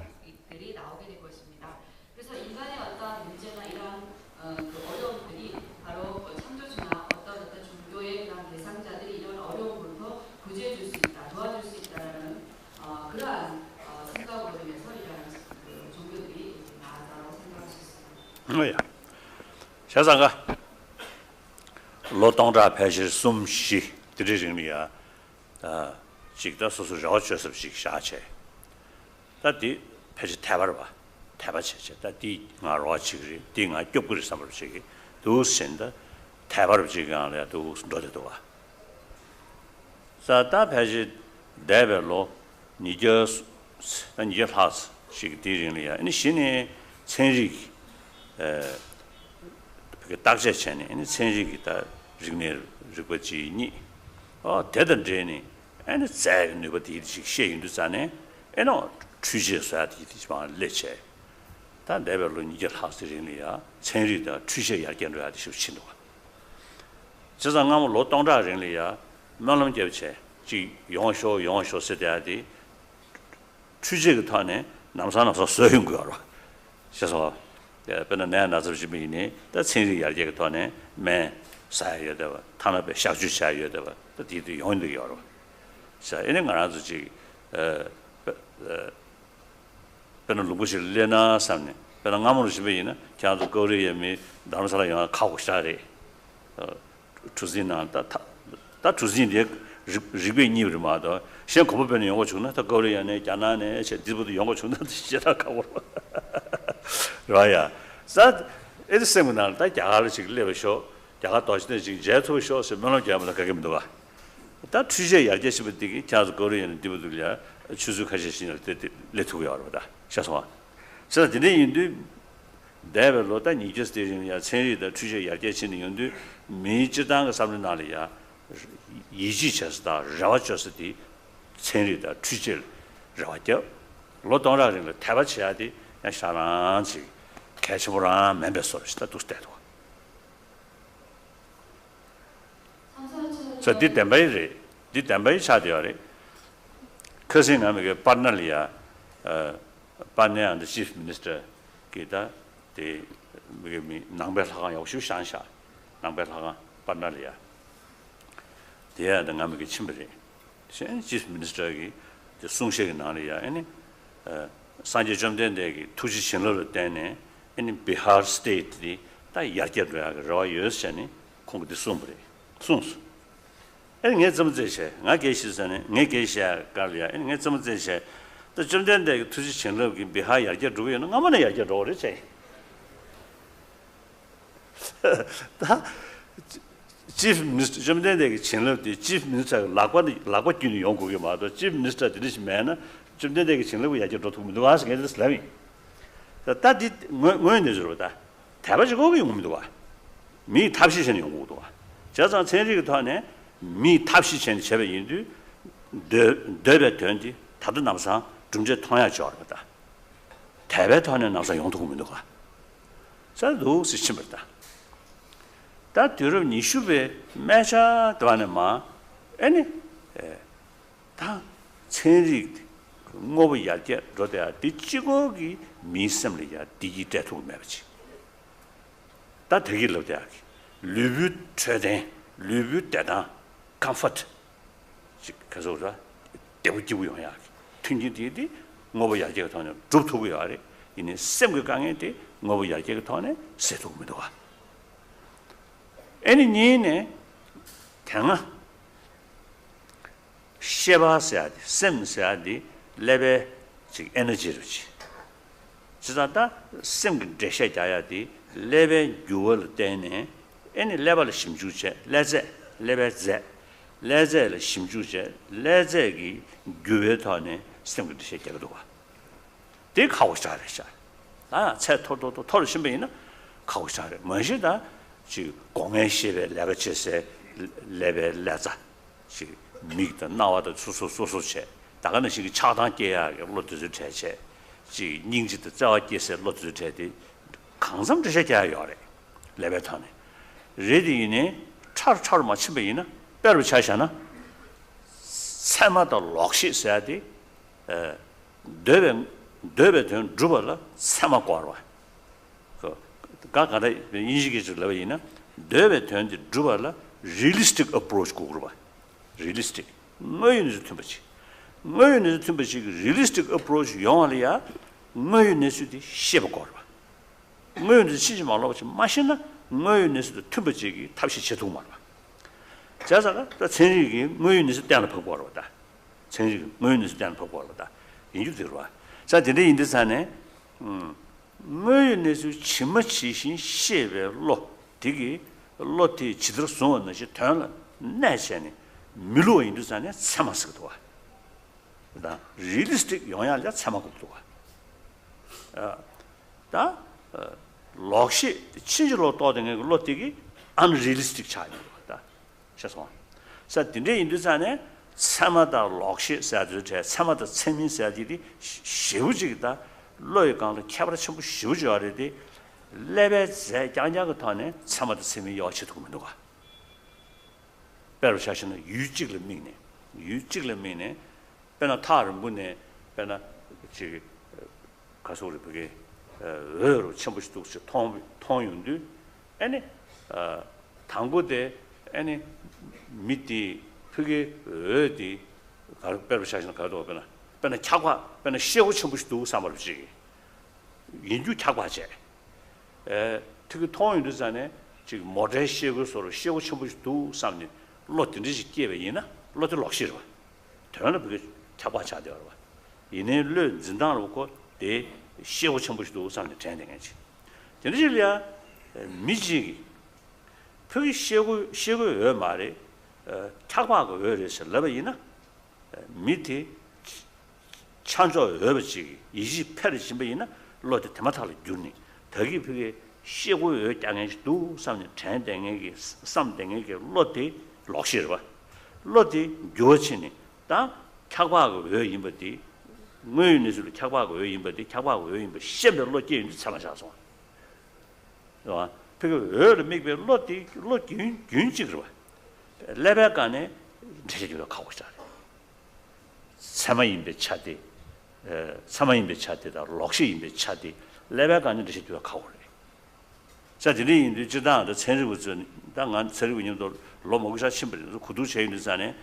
샤상가 로동자 패시 숨시 드리링이야 직다 소소 저쳐습식 샤체 다디 패지 태바르바 태바체체 다디 나로치기 딩아 겹그리 삼을치기 도신다 태바르지가 도 너도와 사다 패지 대별로 니저 니저 하스 시기디리야 이 신이 천리 그 딱제체네 이 천리기다 지금 르버지니 대단제니 아니 자는 버디 시행도잖아요 에노 취재사디지만 레체 다 레벨로 이제 하스리니야 천리다 취재 야견을 하듯이 신도가 저장하면 로동자人类야 말론 제체 지 용쇼 세대야디 취재가 타네 남산에서 써인 거로 그래서 배는 내 나서지미니 다 천리 야견가 타네 매 사야되와 타나베 샤주샤야되와 디디 용도 여러 자 이런 거 아주지 배는 루부실 레나 삼네 배는 아무로 집에이나 자주 거리에미 다람살라 영화 가고 싶다래 주진나 다 주진이 리베니르마도 시험 고법변 영어 주나 다 거리에네 자나네 제디부도 영어 주나 시작하 가고 라야 자 이제 세미나 다 자가를 지금 레베쇼 자가 도시대 지금 제토쇼스 면을 잡으면 가게입니다 다 취재 야제시부터기 자주 거리에는 디부들이야 추수하시는 때 레토고요 알아다 샤소와 자 근데 인도 대별로다 니저스테리야 천리의 취재 야제시는 인도 미지당의 사람들 나리야 이지체스다 라와저스디 천리의 취재 라와죠 로동라는 타바치야디 야샤란지 개시보라 멤버스다 두스테도 자 디템바이 차디어리 그생하면 파트너리아 파트너 and chief minister 기타 데 미 남벨하가 역시 상샤 남벨하가 파트너리아 대야 등하면 침벌이 신 chief minister기 송셰가 나리아 아니 산제 점된데 투지 신로를 때네 아니 비하르 스테이트디 다 야게드가 로이어스니 공부도 숨버리 순수 enge zumzeche nga geshisane nge gesha kalya enge zumzeche to jumdende tuji chenlo gi biha yaje ruyo nga mane yaje rore che da chief minister jumdende gi chenlo di chief minister lagwa gyuni yonggo ge ma do chief minister dish man jumdende gi chenlo yaje ro tu mu was ge this lavi da di ngoyne 저러다 대바지 거기 용무도 와 미 탑시션 용무도 와 저장 천리가 더네 미 탑시션 제베 인도 데베 된지 다들 남사 중재 통야 줘다 대베 더는 남사 용도 구문도 가 자도 시침을다 다 들어 니슈베 매샤 도하는마 아니 다 천리 뭐부 야게 로데야 뒤치고기 미섬리야 디지털 매치 다 되길로 돼야 리뷰 최대 리뷰 때다 컴포트 그래서 대부지고 용야 튕기디디 뭐부 야게가 더는 좁토고요 아래 이네 샘그 강에데 뭐부 야게가 더네 세도금도 와 애니 니네 강아 쉐바스야디 샘스야디 레베 즉 에너지로지 지자다 샘그 데셔자야디 레베 유월 때네 애니 레벨 심주체 레제 레베제 레제를 심주체 레제기 교회터네 샘그 데셔자도 와 되게 가고 싶어하셔 아 채토도 토를 신배이나 가고 싶어하래 뭐시다 지 공회시에 내가 제세 레벨 레자 지 미다 나와도 수수수수체 다가는 시기 차단계야 로드즈 제체 지 닝지도 자와께서 로드즈 제디 강성 제체야 요래 레벨타네 레디네 차르차르 맞히베이나 빼로 차샤나 세마다 럭시스야디 데베든 주발라 세마 과로 그 가가다 인식이 줄래이나 데베든 주발라 realistic approach 고르바 realistic 뭐인지 좀 보지 뭐인지 좀 보지 realistic approach 용알이야 뭐인지도 쉐버거라 뭐인지 치지 말라고 좀 마시나 뭐인지도 좀 보지 탑시 제동 말아 자자가 또 천리기 뭐인지 때는 보고로다 천리 뭐인지 때는 보고로다 인주 들어와 자, 근데 인도산에 뭐에서 치마치신 셰베로 되게 로티 지들 손은 것이 되는 내세네 밀로 인도산에 참았어도 와. 그다 리얼리스틱 영향을 참아고도 와. 다 럭시 친절로 떠든 거 로티기 unrealistic 차이다. 죄송합니다. 자, 근데 인도산에 참아다 럭시 사들 제 참아다 체민 사들이 쉬우지다. 로에 강도 캐버를 전부 쉬우져 알아야 레벨 제 장자가 타네 참아다 체민 요치도 그만도가. 배로 자신은 유직을 믿네. 배나 다른 분에 배나 지 가서 우리 그게 어로 전부도 통용도 아니 당고대 아니 밑이 그게 어디 가르배로 자신은 가도 배나 차과 배나 시하고 전부도 삼을지 인주 차과제 특히 통용도 전에 지금 모델 시하고 서로 시하고 전부도 삼는 로트는지 기회이나 로트 럭시로 대단한 그게 차과 차대로 봐 이내를 진단을 놓고 대 시하고 전부도 삼는 전쟁이지 전질이야 미지 그 시하고 말에 차과가 왜래서 러버이나 밑에 찬조 어버지 28일이나 로트 테마탈이 주니 더기 그게 시하고 땅에도 삼는 전쟁에게 삼쟁에게 로트 럭시로 봐 로트 교치니 다 차과가 왜 임버디 뭐인지를 차과가 왜 임버디 차과가 왜 임버 시험으로 게임 참아서 봐 그 어를 맥베 로티 균직으로 레벨간에 제대로 가고 있어요. 사마인베 차디 사마인베 차디다 럭시인베 차디 레벨간에 제대로 가고 그래. 자, 저희 이제 지단의 전부전 당한 서류님도 로모기사 신분으로 구두 제인들산에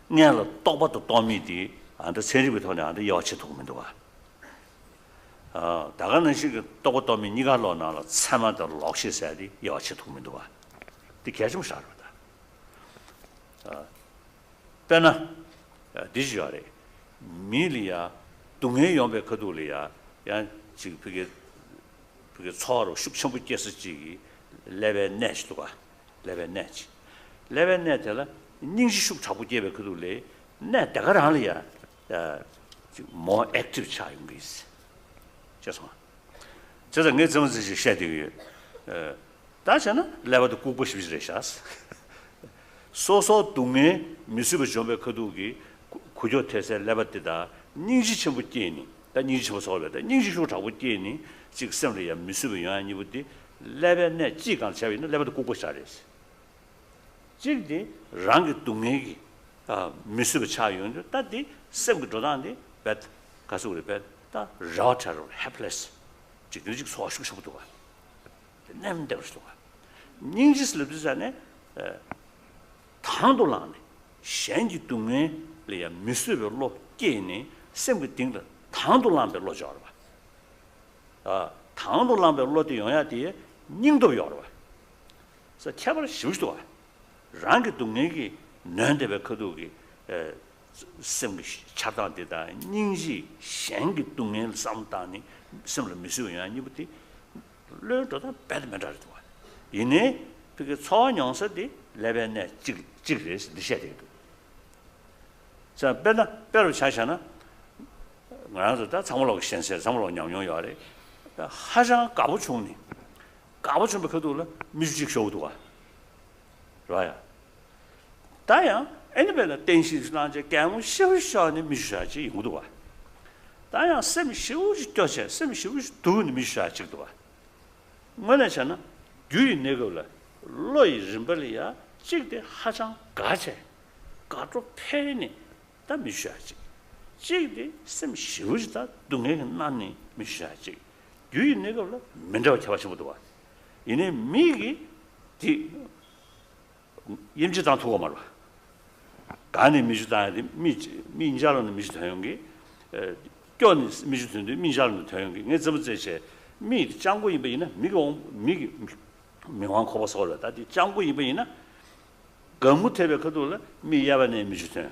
내가 또바도 도미디 안도 세리부터는 안도 여치 도면도 와. 다가는 시 또고도미 니가 로나로 참아도 럭시사리 여치 도면도 와. 이 계속 살아다. 배나 디지털에 밀리아 동해 연배 거둘이야. 야 지금 그게 서로 숙청부 깨스지기 레벨 넷도가 레벨 넷을 닝시숙 잡고 제배 거둘래. 내 대가를 하려야 more active 차이인 거 있어. 죄송합니다. 저는 내 점수지 셔야 다시는 레벨도 꼭 보십시오. 소소 동에 미수부 좀에 거두기 구조 태세 레벨이다. 닝시 전부 뛰니. 다 닝시 전부 서울다. 닝시숙 잡고 뛰니. 지금 sembl이야 미수부 요한이부터 레벨 내 지간 차이는 레벨도 꼭 보셔야 돼. 지금 랑 동에기 미수부 차이는 다디 sembl이 도단데 배 가서 우리 배다 라차로 helpless. 지금 소식부터 와. 냄대로 와. 닝지스르드잖아요. 당도라네. 현지 동에 레야 미수별로 깨네. sembl이 띵다. 당도란별로 줘 봐. 당도란별로도 영야디에 닝도 요 봐. 그래서 차벌 쉬우지도 와. 랑게 동네기 nende베 거두기 sembl이 차단되다. 닝지 현지 동에 삼다니 sembl이 미수야 아니부터 르도다 배드맨다도 와. 이내 그게 소원영서디 레벨에 찍레스 드셔야 돼요. 자, 배로 차샤나 그래서 다 장물로 센서 장물로 양용요래. 하장 까부총니. 까부총 그도라 뮤직 쇼도 와. right? 다야 애니베나 댄시스나제 개무 쇼쇼니 미샤지 이거도 와. 다야 셈 쇼지 껴세 셈 쇼지 두니 미샤지도 와. 뭐냐잖아. 유인 내거라. 로이 림벌이야. 지금 하장 가제. 가도 패니. 다 미샤지. 지금 셈 쇼지다 동에 나니 미샤지. 유인 내거라. 맨저 잡아서 와. 이네 미기 디 임지당 두고 말아. 간이 미주다니 민자로는 미주다용기 껴는 미주든데 민자로는 다용기. 내 점저제 미 장고 이베이나 미기 명왕 코버서라 다디 장고 이베이나 거무테베 거돌라 미야바네 미주든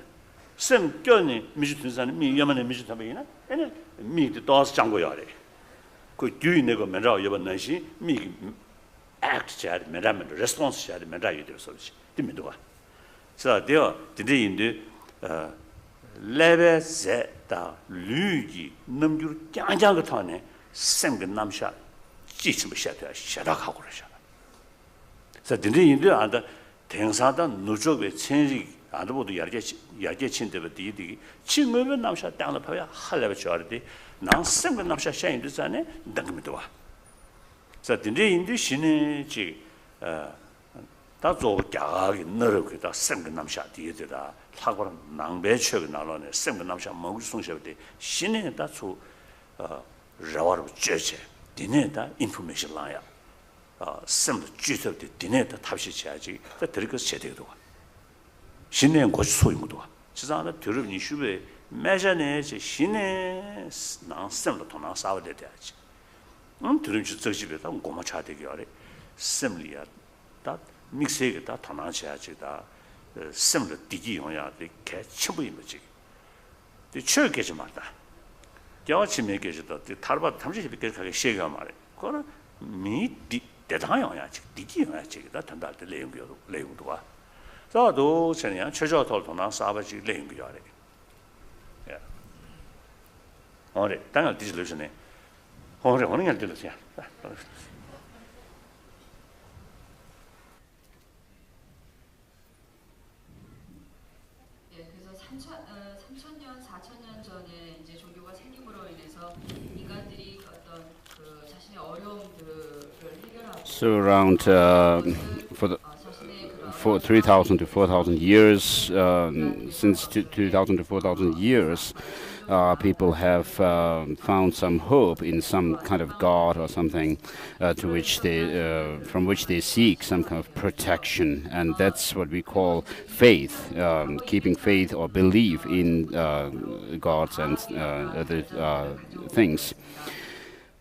쌤 껴니 미주 tun사는 미 야만의 미주 타베이나 에네 미도 도스 장고야래 그 뒤에 내가 맨라 여번 날씨 미 act 잘 맨라면 response 잘 맨라 이들 소리지 dimmi도 봐 자 되어 디데인데 레벨 세다 류기 넘줄 짱짱 같아네 쌤그 남샤 지침 샤다 샤다하고 그러잖아 자 디데인데 안다 대상다 누적의 천리 아무도 야게 친데버 디디 친구는 남샤 땅을 파야 할래 줘야지 난 쌤그 남샤 샤인도 자네 당금도 와 자 디데인데 신이지 다 조가기 너르기다 쌤그 남샤 디에다 사고는 낭배처가 나로네 쌤그 남샤 먹을 송셔데 신에 다초 라와로 쩌체 디네다 인포메이션 라야 쌤도 쥐서데 디네다 탑시치야지 다 들을 제대로 신의 고치 소용도 지상의 들으니 슈베 매전에 신의 난 쌤도 도나 싸워야 돼야지 들으면 저집에다 고마 차대기 아래 쌤리야 다 믹스에 다 도나셔야지다 쌤도 디기 용야 개 첨부이 뭐지 그 철게지 말다 겨치매 계시다 탈바 탐지비 그렇게 시가 말해 그거는 미디 대단해야 디기 용야지 다 단달 때 내용도 와 저도 전에 최저 돌도나 사바지 내용이야. 예. 어레 당을 디실루션에 어레 오는 게 들었어요. 예, 그래서 3,000년, 4,000년 전에 이제 종교가 생김으로 인해서 인간들이 어떤 그 자신의 어려움들을 해결하고 So around for 3,000 to 4,000 years, since 2,000 to 4,000 years, people have found some hope in some kind of God or something to which they, from which they seek some kind of protection, and that's what we call faith, keeping faith or belief in gods and other things.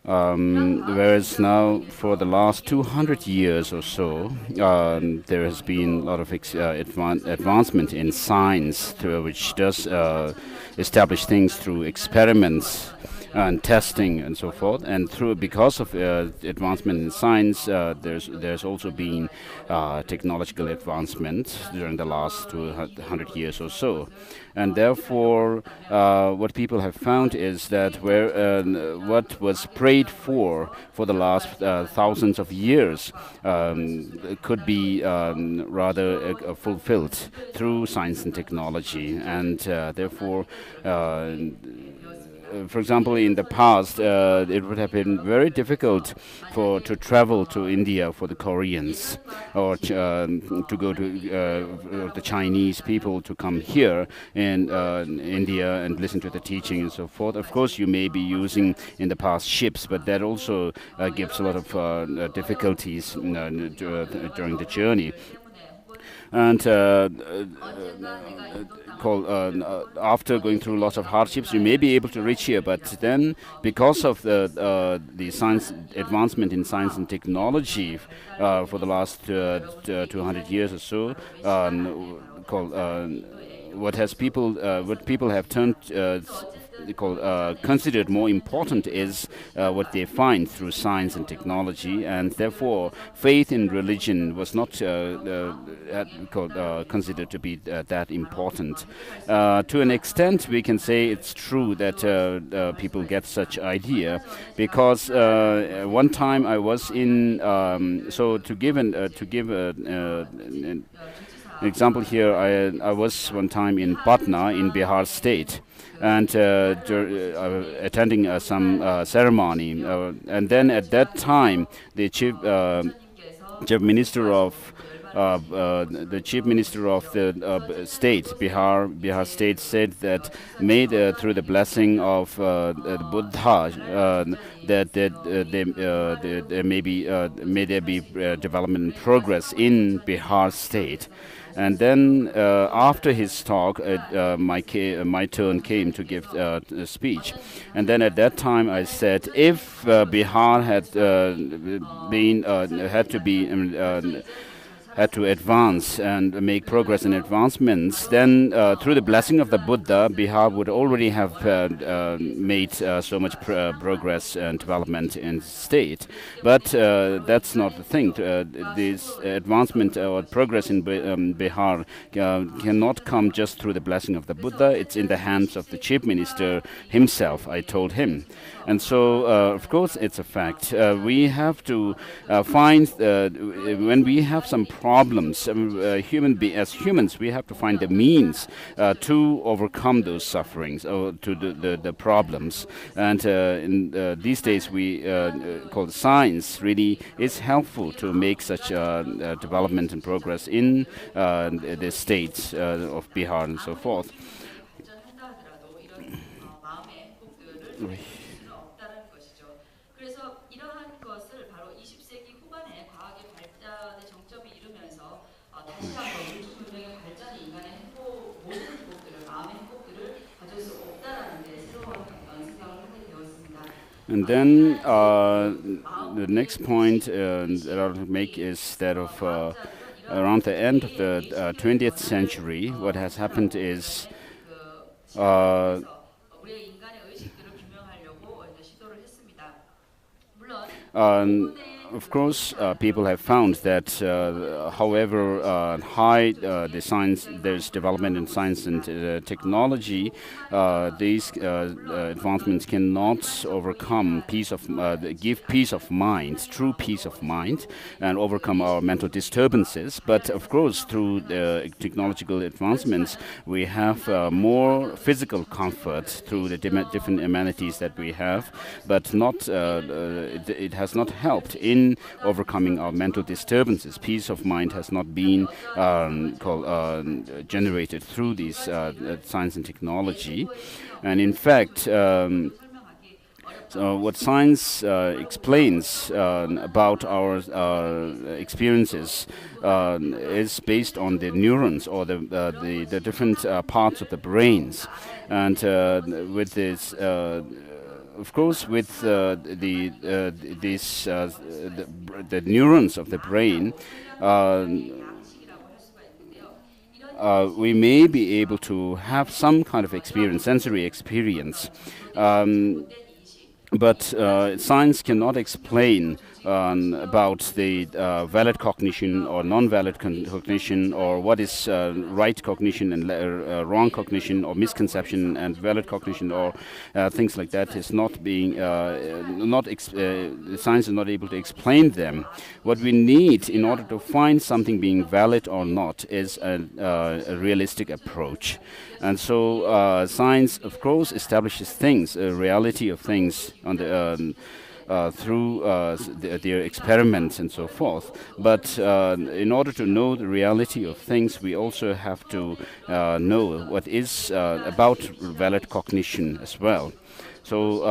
Whereas now, for the last 200 years or so, there has been a lot of advancement in science, which does establish things through experiments and testing and so forth. And because of advancement in science, there's also been technological advancement during the last 200 years or so. And therefore, what people have found is that what was prayed for the last thousands of years could be rather fulfilled through science and technology. And therefore, for example, in the past, it would have been very difficult to travel to India for the Koreans, or to go to the Chinese people to come here in India and listen to the teaching and so forth. Of course, you may be using in the past ships, but that also gives a lot of difficulties during the journey. And after going through lots of hardships, you may be able to reach here. But then, because of the science advancement in science and technology for the last 200 years or so, what people have turned considered more important is what they find through science and technology, and therefore faith in religion was not considered to be that important. To an extent, we can say it's true that people get such idea, because one time I was in so to give an example here, I was one time in Patna in Bihar state, and attending some ceremony, and then at that time the chief minister of the state, Bihar state, said that made through the blessing of the Buddha that there may be development and progress in Bihar state. And then after his talk, my turn came to give a speech. And then at that time I said, if Bihar had had to advance and make progress and advancements, then through the blessing of the Buddha, Bihar would already have made so much progress and development in the state. But that's not the thing. This advancement or progress in Bihar cannot come just through the blessing of the Buddha. It's in the hands of the chief minister himself, I told him. And so, of course, it's a fact. We have to find, when we have some problems, as humans, we have to find the means to overcome those sufferings or to the problems. And in these days, we call science really is helpful to make such development and progress in the states of Bihar and so forth. 발전한다 하더라도 이런 마음의 행복들을 누릴 수는 없다는 것이죠. 그래서 이러한 것을 바로 20세기 후반에 과학의 발전의 정점이 이르면서 다시 한번 우주 문명의 발전이 인간의 모든 행복들을 마음의 행복들을 가질 수 없다라는 데 새로운 생각을 하게 되었습니다. And then the next point that I'll make is that of around the end of the 20th century, what has happened is 우리의 인간의 의식들을 규명하려고 시도를 했습니다. 물론 of course, people have found that, however high the science, there's development in science and technology, these advancements cannot overcome give peace of mind, true peace of mind, and overcome our mental disturbances. But of course, through technological advancements, we have more physical comfort through the different amenities that we have, but not it has not helped in overcoming our mental disturbances. Peace of mind has not been generated through these science and technology. And in fact, what science explains about our experiences is based on the neurons or the different parts of the brains. And with this of course, with the neurons of the brain, we may be able to have some kind of experience, sensory experience. But science cannot explain about the valid cognition or non-valid cognition, or what is right cognition and wrong cognition, or misconception and valid cognition, or things like that. Is not being science is not able to explain them. What we need in order to find something being valid or not is a realistic approach. And so science, of course, establishes things, a reality of things on the through their experiments and so forth. But in order to know the reality of things, we also have to know what is about valid cognition as well. So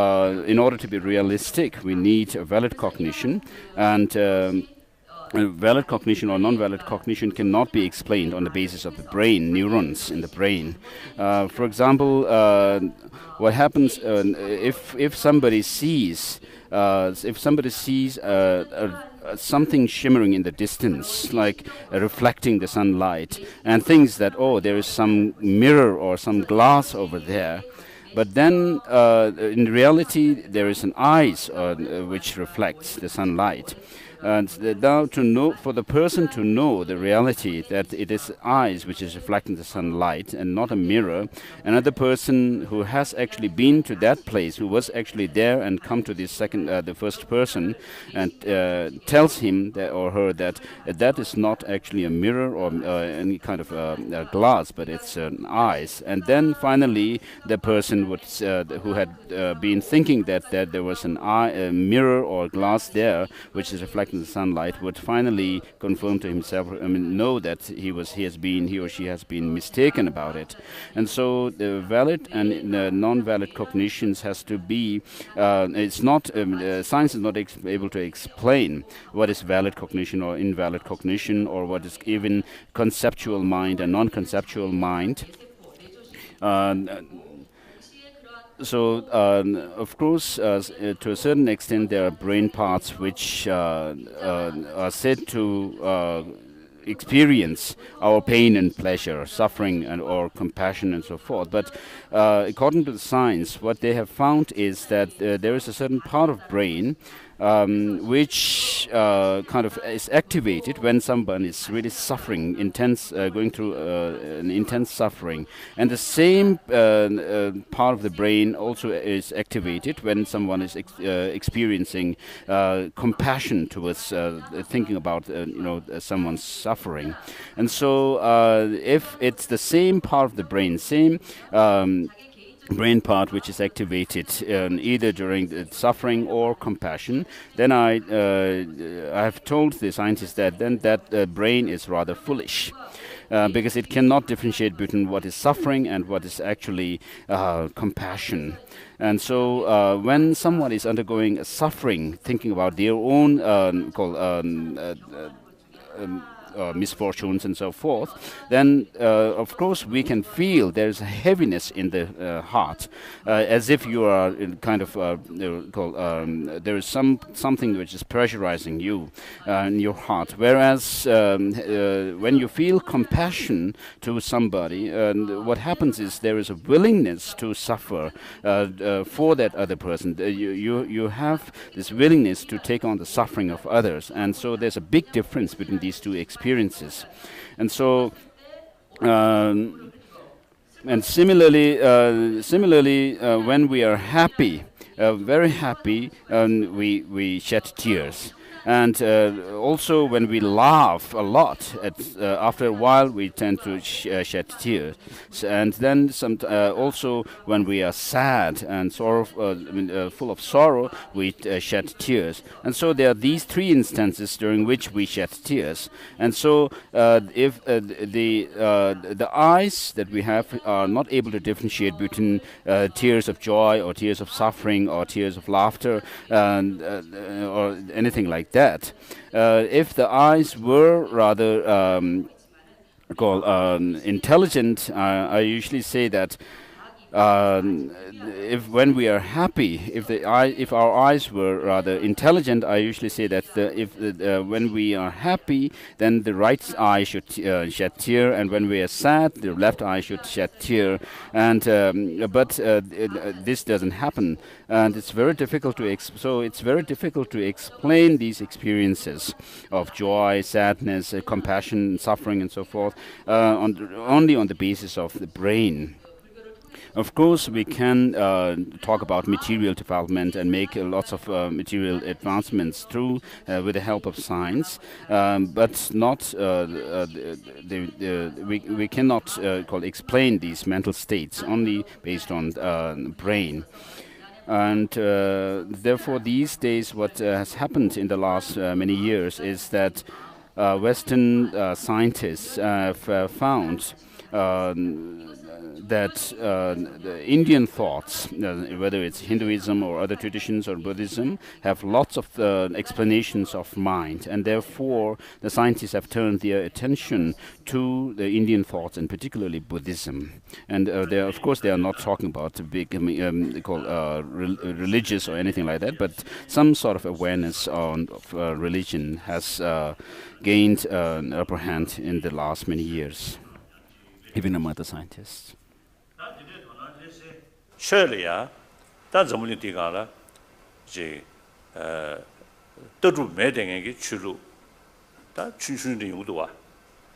in order to be realistic, we need a valid cognition, and valid cognition or non-valid cognition cannot be explained on the basis of the brain, neurons in the brain. For example, what happens if somebody sees something shimmering in the distance, like reflecting the sunlight, and thinks that, oh, there is some mirror or some glass over there. But then, in reality, there is an eyes which reflects the sunlight. And now, for the person to know the reality that it is eyes which is reflecting the sunlight and not a mirror, another person who has actually been to that place, who was actually there and come to the first person, and tells him or her that that is not actually a mirror or any kind of a glass, but it's an eyes. And then finally, the person who had been thinking that there was a mirror or glass there, which is reflecting the sunlight, would finally confirm to himself, know that he or she has been mistaken about it. And so the valid and non-valid cognitions has to be, it's not, science is not able to explain what is valid cognition or invalid cognition, or what is even conceptual mind and non-conceptual mind. So, of course, to a certain extent, there are brain parts which are said to experience our pain and pleasure, suffering and or compassion and so forth. But according to the science, what they have found is that there is a certain part of brain which kind of is activated when someone is really suffering, going through an intense suffering. And the same part of the brain also is activated when someone is experiencing compassion towards thinking about someone's suffering. And so if it's the same part of the brain, same brain part which is activated either during the suffering or compassion, then I have told the scientists that then that brain is rather foolish. Because it cannot differentiate between what is suffering and what is actually compassion. And so when someone is undergoing a suffering, thinking about their own misfortunes and so forth, then of course we can feel there's a heaviness in the heart, as if you are in kind of there is something which is pressurizing you in your heart. Whereas when you feel compassion to somebody, what happens is there is a willingness to suffer for that other person. You have this willingness to take on the suffering of others, and so there's a big difference between these two experiences. And so and similarly when we are happy, very happy, we shed tears. And also when we laugh a lot, after a while we tend to shed tears. And then also when we are sad and full of sorrow, we shed tears. And so there are these three instances during which we shed tears. And so if the eyes that we have are not able to differentiate between tears of joy or tears of suffering or tears of laughter or anything like that. If the eyes were rather intelligent, I usually say that if when we are happy, if our eyes were rather intelligent, I usually say that when we are happy, then the right eye should shed tear, and when we are sad, the left eye should shed tear. And but this doesn't happen, and it's very difficult to explain these experiences of joy, sadness, compassion, suffering, and so forth only on the basis of the brain. Of course, we can talk about material development and make lots of material advancements through with the help of science, but not we cannot explain these mental states only based on brain. And therefore, these days, what has happened in the last many years is that Western scientists have found that the Indian thoughts, whether it's Hinduism or other traditions or Buddhism, have lots of explanations of mind, and therefore the scientists have turned their attention to the Indian thoughts, and particularly Buddhism. And of course they are not talking about big religious or anything like that, but some sort of awareness of religion has gained an upper hand in the last many years, even among the scientists. Surely, that's a million things. The meeting chulu, that children you do.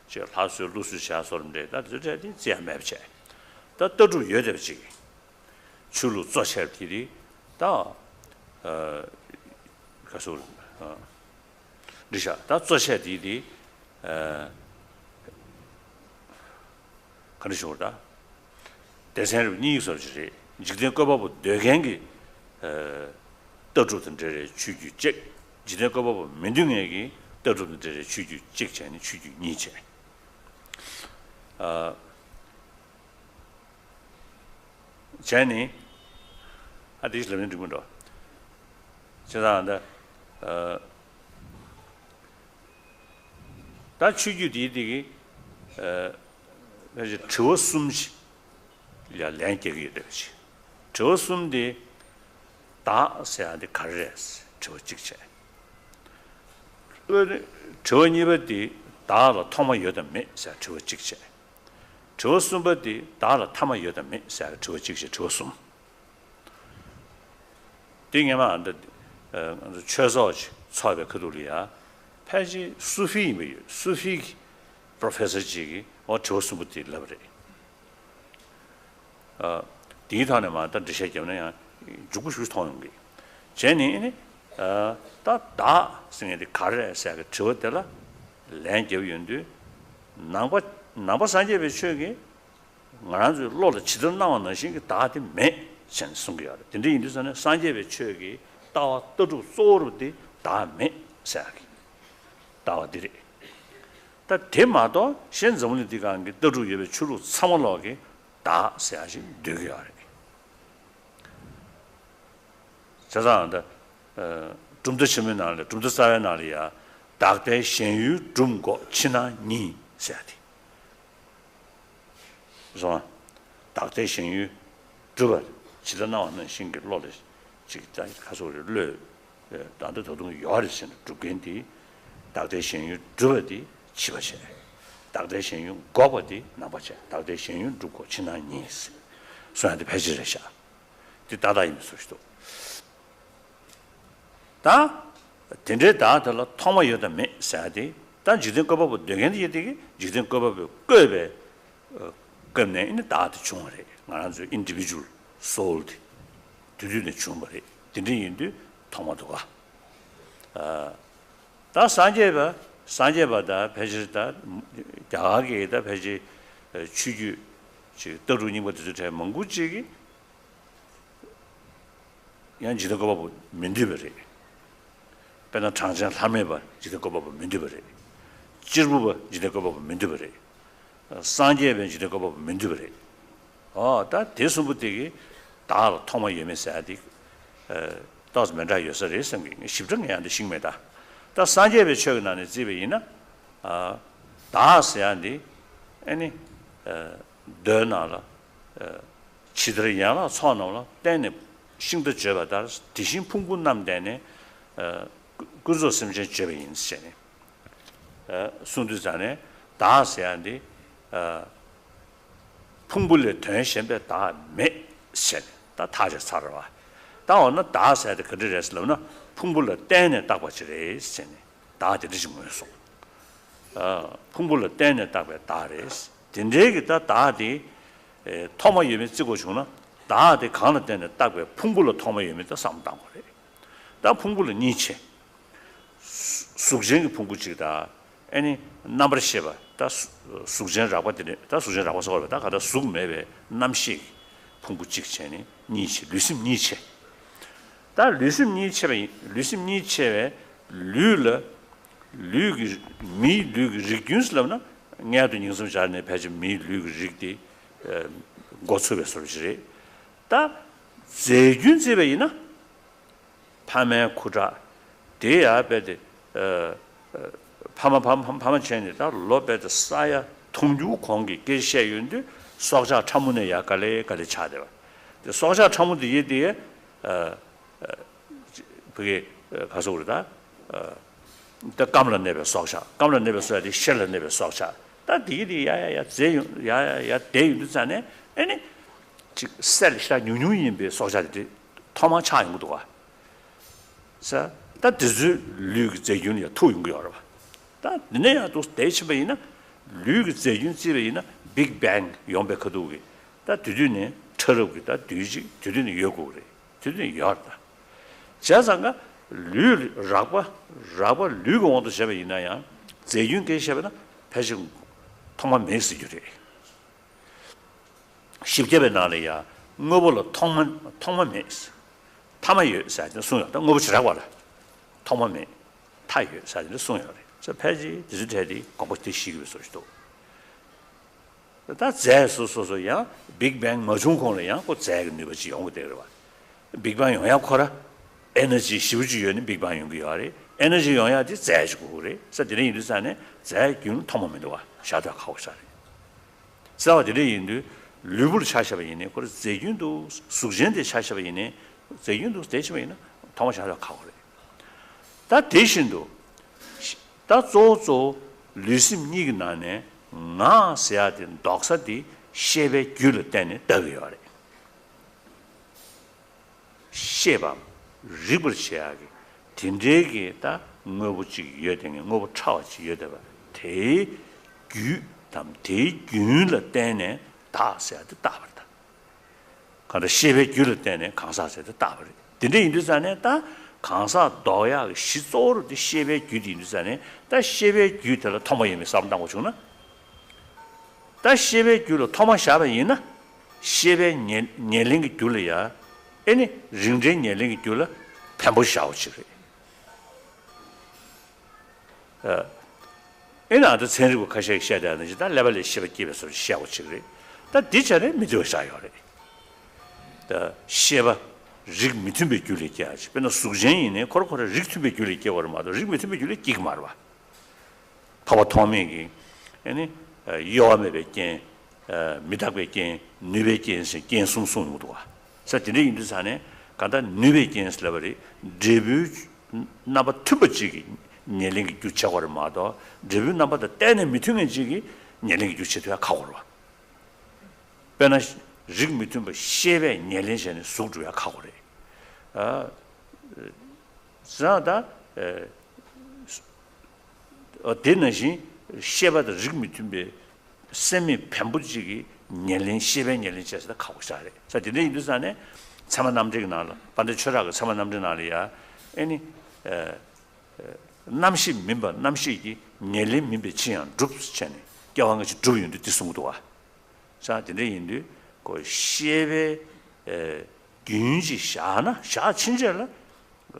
She has to lose chance on them. That's the map. That the you have chulu social TV. Casul Risha, that's social TV. Kanishorda. There's a new surgery. Jigden Kobo, the Gangi, Dodrutan Chuju Chick, Jiden Kobo, Mendungi, Dodrutan Chuju Chick and Chuju Nietzsche. Jenny, at this limited window. Chazanda, that Chuju did there's a Chosum Lanky. Chosum de Da say the caress, Chochiche. Choniva de 다라 토마 여담에 사 저거 직세 저숨버디 다라 타마 여담에 사 저거 직세 저숨 딩에만 안데 최소지 차베 그돌이야 패지 수피미 수피 프로페서지기 저숨부터 일러버려 디타네만 다 드셔지면 죽고 싶어 하는 게 제니 다 생애데 가르에서 저들라 렌제윤도 나바 산제베 추기 나라주 로를 치든 나왔는 신기 다디 매 신송이야 근데 인도서는 산제베 추기 다와 떠주 소르디 다매 사기 다와들이 다 대마도 신점문디가 한게 떠주 예배 주로 참을러게 다 세야지 되게 하래 자자한다 좀더 치면 나래 좀더 쌓여 나리야 다대 신유 중고 친한 니 세야지 그래서 다대 신유 저거 지도 나왔는 신기 로를 직자 가서를 다들 도동 요하르신 주겐디 다대 신유 저디 치버셔 다대 신유 고버디 나버셔 다대 신유 중고 친한 니 소한테 배지르샤 다다임 소시도 다 된제 다들 통마 여담에 사디 다 지든 거버 되겠는데 이게 지든 거버 거베 끝내 있는 다들 중요해 말하는 인디비주얼 소울드 두두네 중요해 된제인데 통마도가 다 산제바다 배지다 야게다 배지 취주 떠루니 뭐도 제 몽구지기 양지도 거버 민디버리 배나 장장 함에바 지도 거버 민디버리 지르부바 지도 거버 민디버리 산제베 지도 거버 민디버리 다 대수부터기 다 통마 예매사디 다스 맨다 요서리 생기 십정에한테 식매다 다 산제베 최근에 집에 있나 다스야디 아니 더나라 치드리야나 손나라 때네 신도 제바다 대신 풍분 남대네 그저 심지 제베 인세네 순두자네 다스야디 풍불레 된신베 다매 신 다 타제 살아와 다 어느 다스야데 그들에서는 풍불레 때네 딱바지레 신네 다들이 뭐였어 풍불레 때네 딱바 다레스 진짜게 다디 토마 예매 찍고 주나 다디 가는 때는 딱왜 풍불로 토마 예매도 삼당 거래 다 풍불로 니체 숙쟁이 풍부지다 아니 넘버 쉐바 다 숙쟁라고 되네 다 숙쟁라고 서로 다 가다 숙매베 남식 풍부직체니 니체 류심 니체 다 류심 니체에 류르 미 류기준슬나 냐도 닝좀 잘네 배지 미 류기직디 고츠베 소리지 다 제준제베이나 파메 쿠자 대야베데 파마 체니다 로베드 사야 통주 공기 계셔윤데 소자 참문에 약간에 가리 차대와 소자 참문도 예디에 그게 가서 그러다 다 까물은 내배 소자 까물은 내배 소야 돼 셜은 내배 소자 다 디디 야야야 제 야야야 대유잖아 아니 즉 셀시라 뉴뉴인베 소자데 토마 차인 것도 와 자, 다 드즈 류그 제윤이야 토인 거 알아 봐. 다 내야 또 대치베이나 류그 제윤 집에이나 빅뱅 용백거도기 다 드즈네 처럽기다 뒤지 드즈네 여고 그래 드즈네 여다 자상가 류 라바 류가 온도 셔베이나야 제윤 계셔베나 배신 통만 메시지래 십제베 나래야 뭐불로 통만 메시 타마여 사진 송여다 뭐부치라고 하라 통만메 타여 사진을 송여래 저 페이지 디지털이 공부티 시기 소리도 다 제소소소야 빅뱅 머중콘이야 그 제가 네버지 용어되어 봐 빅뱅 영향 커라 에너지 시부주연이 빅뱅 용기하래 에너지 영향이 제주고 그래 사진이 이르산에 제균 통만메도 와 샤다 하고 살아 자들이 인도 류불 차셔베이네 그래서 제균도 수전대 차셔베이네 제윤도 대치면은 통화하러 가고 그래. 다 대신도 다 조조 루심 니그나네 나 세야된 독사디 셰베 귤을 때네 더요래 셰밤 리블 셰야기 딘제기 다 뭐부지 여등에 뭐부 차와지 여대바 대규 담 대균을 때네 다 세야도 따버다 가다 셰베 귤을 때네 강사세도 따버리 딘제 인도산에 다 강사 도야 시소르 셰베 귤이 인도산에 다 셰베 귤들 토모임이 싸움당고 주나 다 셰베 귤로 토마샤베 있나 셰베 년龄이 귤이야 아니 링제 년齡이 귤라 편보샤오치 에나도 생리고 가셔야 되는지 다 레벨에 셰베 기베서 샤오치 그래 다 디차네 미조샤요래 다 셰바 rig mitumbe gyule kyaji bena sugjenine korokora rig tumbe gyule kye warmado rig mitumbe gyule kigmarwa pawa tomegi yani yoame beken midak beken nube ken se ken sum sum mudwa sa dine indusane kada nube ken slavari debut naba tubachigi nyelingi gyucha warmado debut naba da tene mitunge jigi nyelingi gyucha tya kawrwa bena rig mitumbe shebe nyelensene sugjuya kawre 자다 어디는지 셰바도 릭미tumbe 세미 편부지기 년龄 셰베 년齡에서 가고 싶어요. 자, 근데 인도산에 참한 남자가 나라. 반대 철학을 참한 남자 나리야. 아니 남시 멤버 남시기 년齡 멤버 지연 룹스 전에 겨왕 같이 주윤도 뒤숭도 와. 자, 근데 인도 그 셰베 균지 샤나 샤 친절라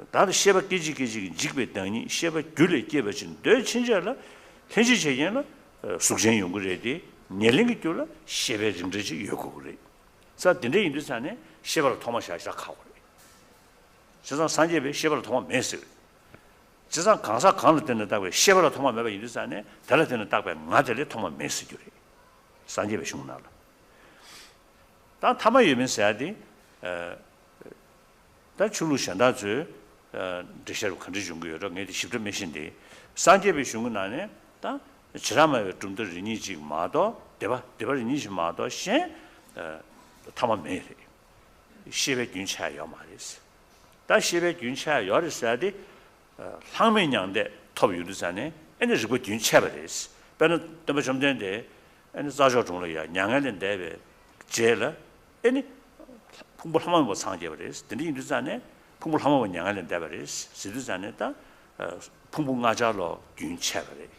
다들 셰바 끼지 직배 당니 셰바 귤에 깨버진 더 친절라 현지 제견은 숙전 연구래디 년龄이 귤라 셰베 증제지 요구 그래 자 근데 인도산에 셰바로 토마샤샤 가고 그래 저선 산제베 셰바로 토마 메스 저선 강사 강을 때는다고 셰바로 토마 메바 인도산에 달라 때는 딱배 나절에 토마 메스 그래 산제베 신문나라 다 타마 유면서야디 다 줄로 산다주 대셔로 컨디 중고요. 내디 십점 메신데 산제비 중은 안에 다 지라마에 좀더 리니지 마도 대바 리니지 마도 신 타마 메리 시베 균차요 말이스 다 시베 균차 요르사디 상면양데 톱 유르산에 에너지 그 균차버리스 배는 또 좀 된데 에너 자저 중로야 양안된 대베 제라 에니 풍불 하면 뭐 상제버리스 근데 인도산에 풍불 하면 양안된 대버리스 시도산에다 풍불 가자로 균차버리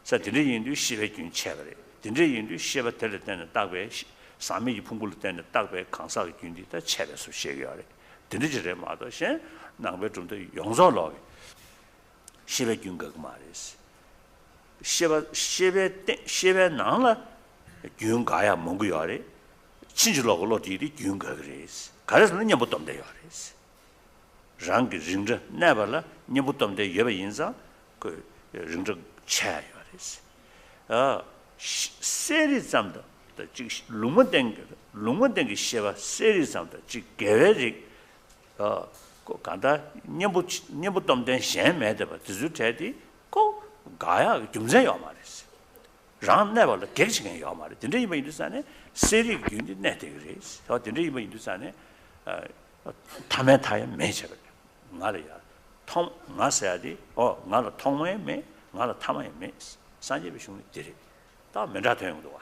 자 근데 인도 시베 균차버리 근데 인도 시베 될 때는 딱왜 삼미 풍불 때는 딱왜 강사 균디다 체베서 시게요래 근데 저래 마도신 나베 좀더 용서로 시베 균가 말이스 시베 나라 균가야 뭔가요래 친절로로 뒤리 균가 그래스 가르스는 녀 못dom대요 그래스 랑게 징저 내발라 녀 못dom대 여베 인자 그 징저 차요 그래스 세리잠도 즉 롱문된 게 시바 세리잠도 즉 개외직 그 간다 녀 못dom된 셴매다 봐 드주테디 꼭 가야 좀세요 말이스 랑 내발라 개칭해요 말이 근데 이번 인도산에 세리 균이 내대그래스 저 근데 이번 인도산에 담에 타야 매셔요 말이야 통 나서야지 나로 통에 매 나로 탐에 매 산제비 슝이 되리 다 면자 되는 거와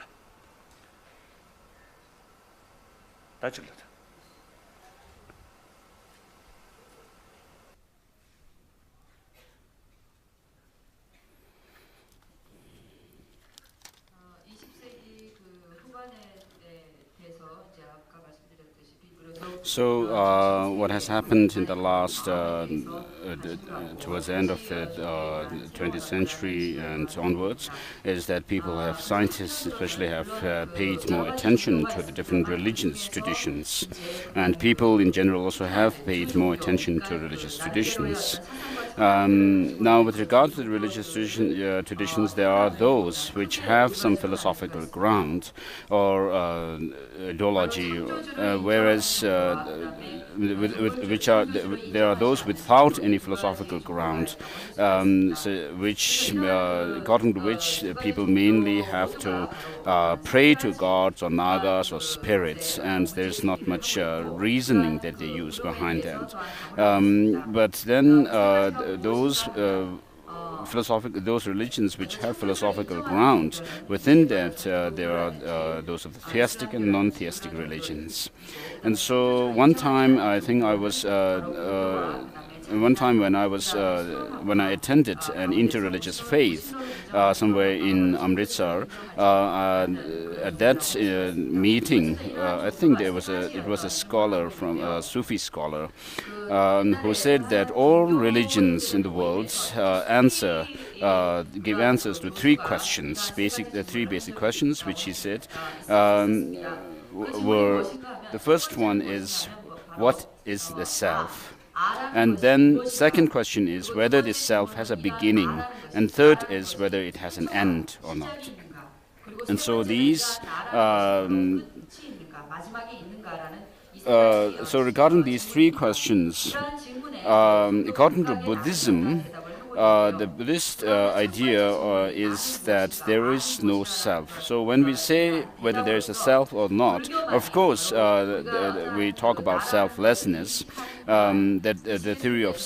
다 줄다 So what has happened in the last, towards the end of the 20th century and onwards, is that people have, scientists especially, have paid more attention to the different religious traditions. And people in general also have paid more attention to religious traditions. Now, with regard to the religious traditions, there are those which have some philosophical ground or ideology, whereas there are those without any any philosophical ground, according to which people mainly have to pray to gods or nagas or spirits, and there's not much reasoning that they use behind that. But then those religions which have philosophical ground, within that there are those of the theistic and non-theistic religions. And so one time when I attended an interreligious faith somewhere in Amritsar, at that meeting, I think it was a scholar from a Sufi scholar who said that all religions in the world give answers to three questions, three basic questions, which he said were: the first one is, what is the self? And then second question is whether this self has a beginning, and third is whether it has an end or not. And so so regarding these three questions, according to Buddhism, the Buddhist idea is that there is no self. So when we say whether there is a self or not, of course we talk about selflessness, that the theory of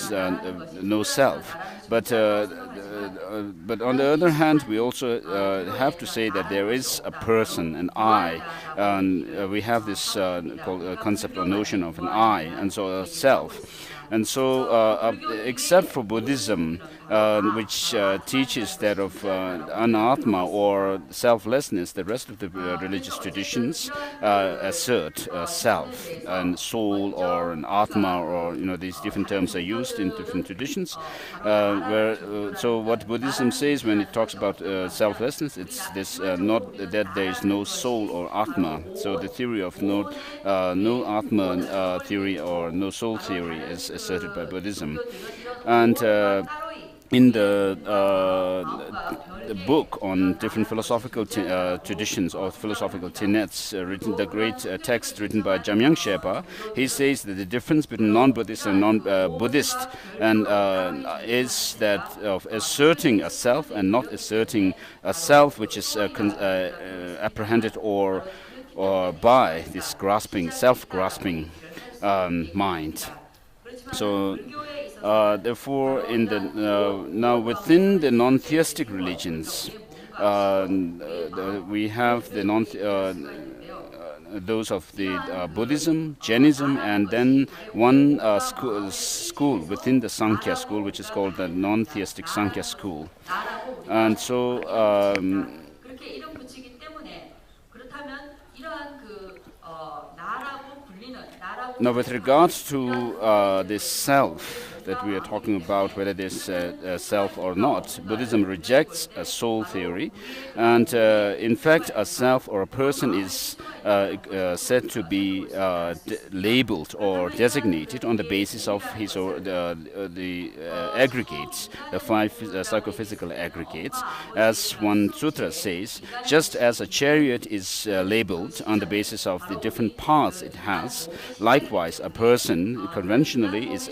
no self. But on the other hand, we also have to say that there is a person, an I, and we have this concept or notion of an I, and so a self. And so, except for Buddhism, which teaches that of anatma or selflessness, the rest of the religious traditions assert self and soul or an atma, or these different terms are used in different traditions. So what Buddhism says when it talks about selflessness, it's this not that there is no soul or atma. So the theory of no atma theory or no soul theory is asserted by Buddhism. And in the book on different philosophical traditions or philosophical tenets, the great text written by Jamyang Sherpa, he says that the difference between non-Buddhist and non-Buddhist is that of asserting a self and not asserting a self which is apprehended or by this grasping, self-grasping mind. So therefore, now within the non-theistic religions, we have those of the Buddhism, Jainism, and then one school within the Sankhya school, which is called the non-theistic Sankhya school. And so now with regards to this self that we are talking about, whether there's a self or not, Buddhism rejects a soul theory, and in fact a self or a person is said to be labeled or designated on the basis of his or the aggregates, the five psychophysical aggregates. As one sutra says, just as a chariot is labeled on the basis of the different parts it has, likewise a person conventionally is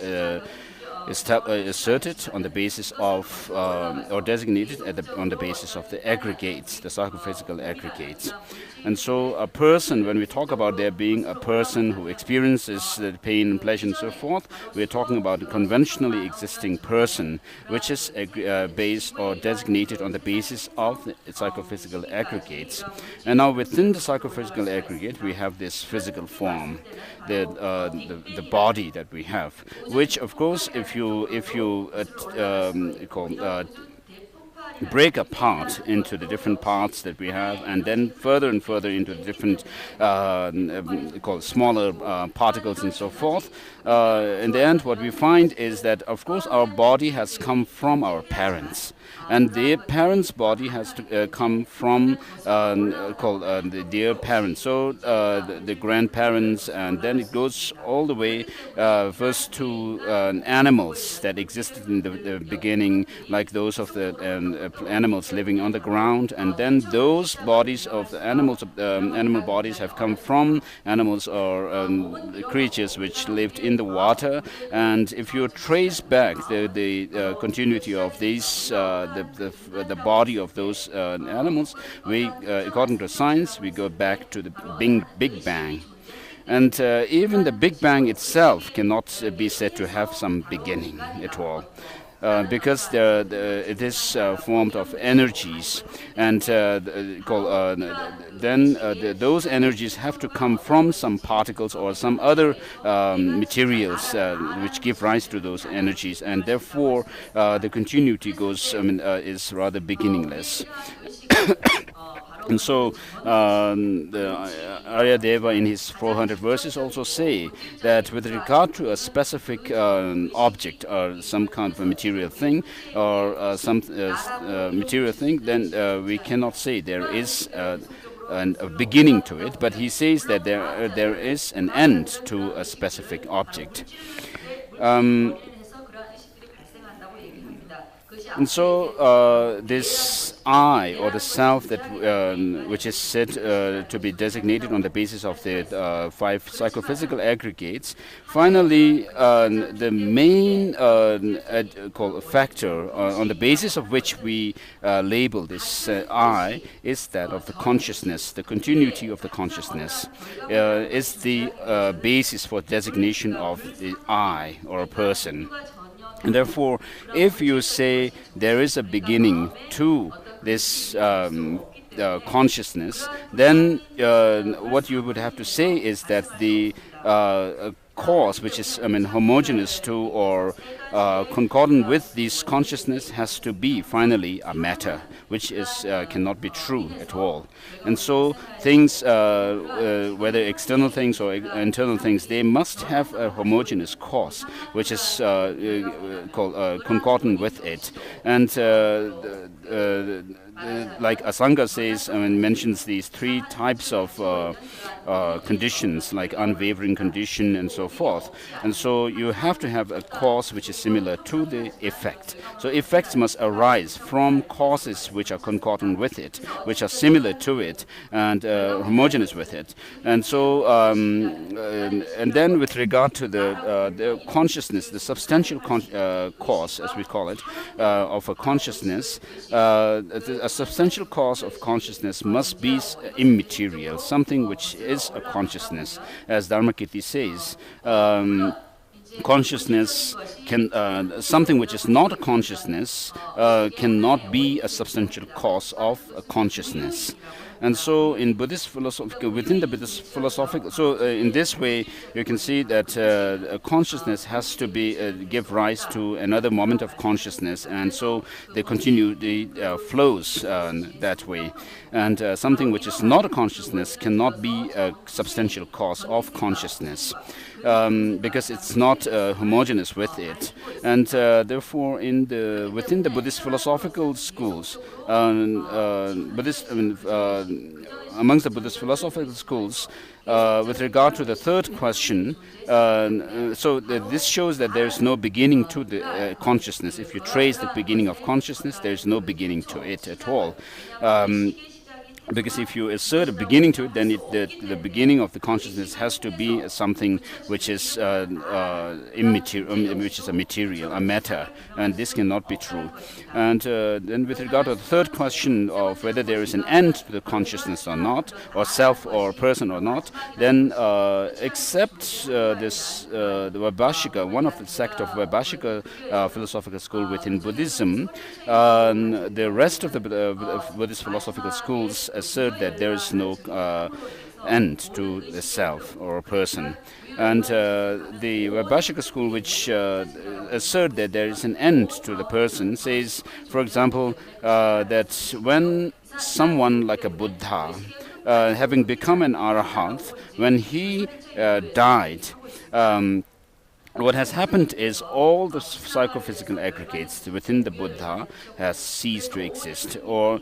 asserted on the basis of or designated on the basis of the aggregates, the psychophysical aggregates. And so a person, when we talk about there being a person who experiences the pain and pleasure and so forth, we're talking about a conventionally existing person, which is based or designated on the basis of the psychophysical aggregates. And now within the psychophysical aggregate, we have this physical form, the body that we have, which of course if you break apart into the different parts that we have, and then further and further into the different called smaller particles and so forth, in the end what we find is that of course our body has come from our parents, and their parents' body has to come from their parents, so the grandparents, and then it goes all the way first to animals that existed in the beginning, like those of the animals living on the ground, and then those bodies of the animals, animal bodies have come from animals or creatures which lived in the water. And if you trace back the continuity of these, the body of those animals, we, according to science, we go back to the Big Bang. And even the Big Bang itself cannot be said to have some beginning at all. Because it is formed of energies, and then those energies have to come from some particles or some other materials which give rise to those energies, and therefore the continuity goes, is rather beginningless. And so the Aryadeva in his 400 verses also say that with regard to a specific object or some kind of a material thing or some material thing, then we cannot say there is a beginning to it, but he says that there is an end to a specific object. And so this I, or the self, that which is said to be designated on the basis of the 5 psychophysical aggregates, finally the main factor on the basis of which we label this I is that of the consciousness. The continuity of the consciousness is the basis for designation of the I, or a person. And therefore, if you say there is a beginning to this consciousness, then what you would have to say is that the cause, which is homogeneous to or concordant with this consciousness, has to be finally a matter, which is cannot be true at all. And so things, whether external things or internal things, they must have a homogeneous cause, which is called concordant with it. And like Asanga says, mentions these 3 types of conditions, like unwavering condition and so forth. And so you have to have a cause which is similar to the effect. So effects must arise from causes which are concordant with it, which are similar to it and homogeneous with it. And so, and then with regard to the consciousness, the substantial cause, as we call it, of a consciousness, a substantial cause of consciousness must be immaterial, something which is a consciousness. As Dharmakirti says, consciousness can, something which is not a consciousness cannot be a substantial cause of a consciousness. And so in Buddhist philosophy, within the Buddhist philosophical, so in this way you can see that consciousness has to be give rise to another moment of consciousness, and so they continue the flows that way. And something which is not a consciousness cannot be a substantial cause of consciousness. Because it's not homogeneous with it, and therefore, within the Buddhist philosophical schools, amongst the Buddhist philosophical schools, with regard to the third question, this shows that there is no beginning to the consciousness. If you trace the beginning of consciousness, there is no beginning to it at all. Because if you assert a beginning to it, then the beginning of the consciousness has to be something which is immaterial, which is a material, a matter, and this cannot be true. And then with regard to the third question of whether there is an end to the consciousness or not, or self or person or not, then except the Vaibhashika, one of the sect of Vaibhashika philosophical school within Buddhism, the rest of the Buddhist philosophical schools assert that there is no end to the self or a person. And the Vaibhashika school, which assert that there is an end to the person, says, for example, that when someone like a Buddha, having become an Arahant, when he died, what has happened is all the psychophysical aggregates within the Buddha has ceased to exist, or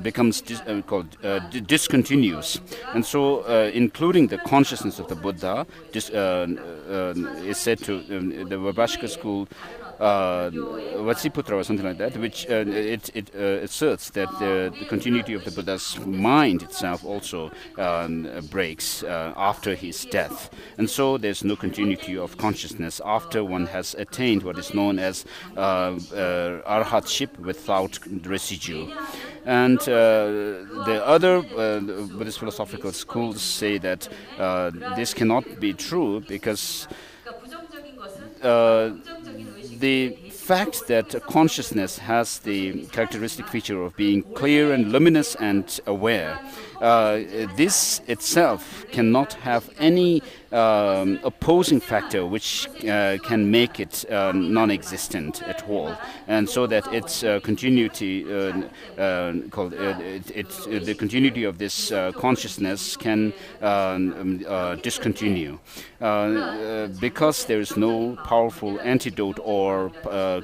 becomes discontinuous. And so, including the consciousness of the Buddha, is said to the Vaibhashika school Vatsiputra or something like that, which it asserts that the continuity of the Buddha's mind itself also breaks after his death. And so there's no continuity of consciousness after one has attained what is known as arhatship without residue. And the other Buddhist philosophical schools say that this cannot be true because the fact that consciousness has the characteristic feature of being clear and luminous and aware, this itself cannot have any opposing factor which can make it non-existent at all, and so that its continuity, the continuity of this consciousness can discontinue, because there is no powerful antidote or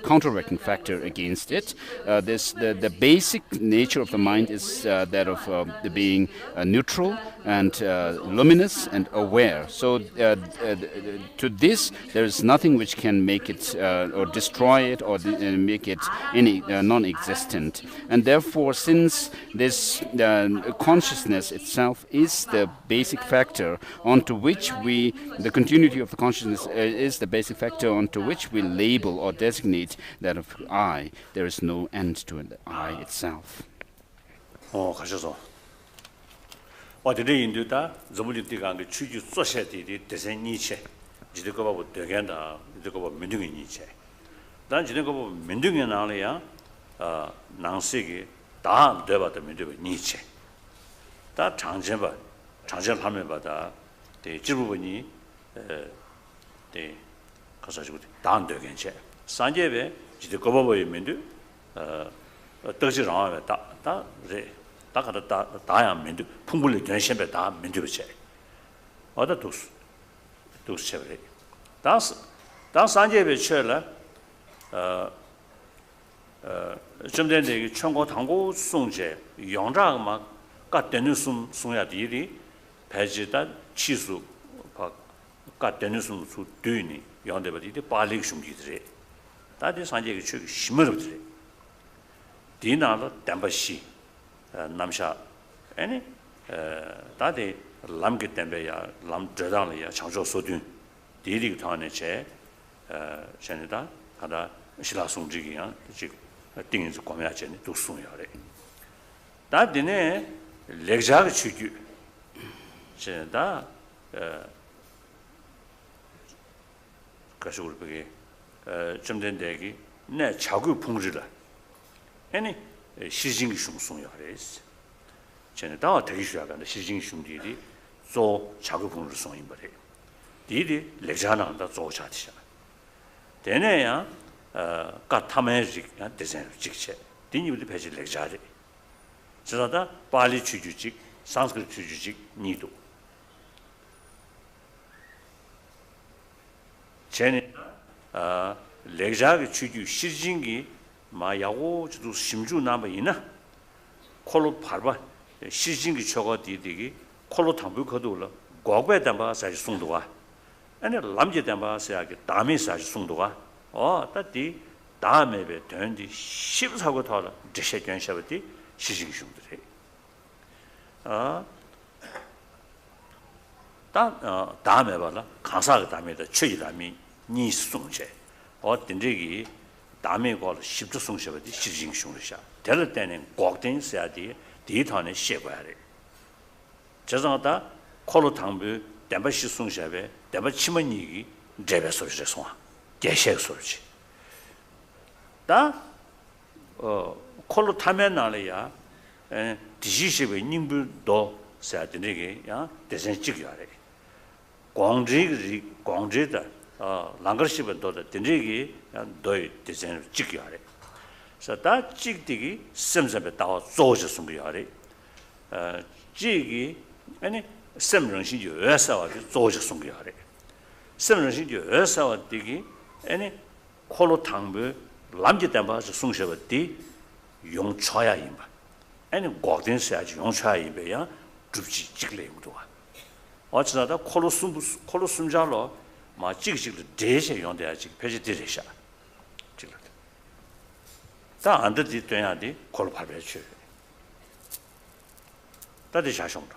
counteracting factor against it. The basic nature of the mind is that of the being neutral and luminous and aware. So to this, there is nothing which can make it or destroy it or make it any non-existent. And therefore, since this consciousness itself is the basic factor onto which the continuity of the consciousness is the basic factor onto which we label or designate that of I, there is no end to the I itself. 가셔서 어디에 인도다 저물이가 그 취주 소셔티디 대생니체 지도가 뭐 되겠다 이거 뭐 민중이 니체 난 지도가 뭐 민중이 나려야 낭세기 다 되버다 민중이 니체 다 장전하면 받아 대 지부분이 대 가서지고 다 되겠지 산제베 지도가 뭐 민중 떡지랑 다 다가다 다야면도 풍불이 된 셈에 다 면도체 어다 도스체베 다 산제베 쳐라 좀 전에 청고 당고 송제 영자마 까되는 송야 디리 배지다 치수 까되는 송수 되니 영대버디 빨리 숨기들이 다들 산제게 추기 심어들이 디나로 담바시 남샤 아니 다데 람게 템베야 람 저당이야 창조 소든 디리 타네 제 전에다 하다 실라송지기야 지금 띵인지 고민하잖니 또 숨어야래 다데네 렉자가 추기 제다 가서 그렇게 좀 된대기 내 자구 풍지라 아니 시징이 숭숭이 하래스 전에 다 되게 쉬어간다 시징이 숭디리 조 자극풍을 숭인 버려 디디 레자나다 조차티샤 되네야 까타메직 데자인 직체 디니부터 배지 레자리 저다 빨리 취주직 산스크리트 취주직 니도 전에 레자가 취주 시징이 마야고 저도 심주 남아이나 콜로 팔바 시징기 초가 디디기 콜로 탐부 거도라 과거에 담바 사지 송도와 아니 남제 담바 사기 다음에 사지 송도와 따디 다음에 된디 14고 타라 제시 견샤버디 시징기 숭들이 다음에 봐라 강사가 다음에다 최이담이 니 송제 어떤지기 다음에 걸 10주 송셔버디 시징기 숭르샤 될 때는 꼭된 써야지 디탄에 셰과래 저정하다 콜로 탕부 담바시 송샤베 담바 치머니기 제베 소리제 송아 대셰 소리지 다 콜로 타면 나려야 디시시베 님부도 써야되게 야 대신 찍어야래 광제다 랑거시번도 된지기 너희 대신 찍어야래 그래서 다 찍디기 셈셈에 다 조져 숨겨야래 지기 아니 셈정신이 여사와 조져 숨겨야래 셈정신이 여사와 디기 아니 콜로 탕부 남지 담바서 숨셔버디 용쳐야 임바 아니 고든 써야지 용쳐야 임베야 줍지 찍래임도 와 어쩌다 콜로 숨자로 마 찍찍 대세 용돼야지 배지 되셔 다 안들지 돼야지 골파를 쳐. 다들 자성도.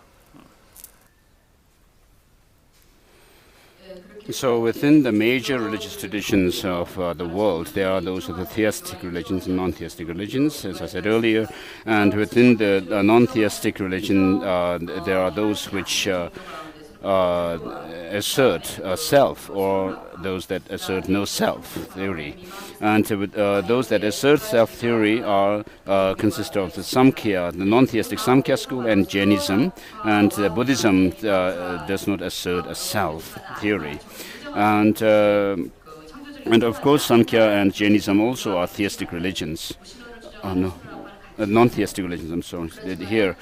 So within the major religious traditions of the world, there are those of the theistic religions and non-theistic religions, as I said earlier. And within the non-theistic religion, there are those which assert self, or those that assert no self theory. And those that assert self theory are consist of the Samkhya, the non-theistic Samkhya school, and Jainism. And Buddhism does not assert a self theory. And of course, Samkhya and Jainism also are theistic religions. No. Non-theistic religions, I'm sorry, here.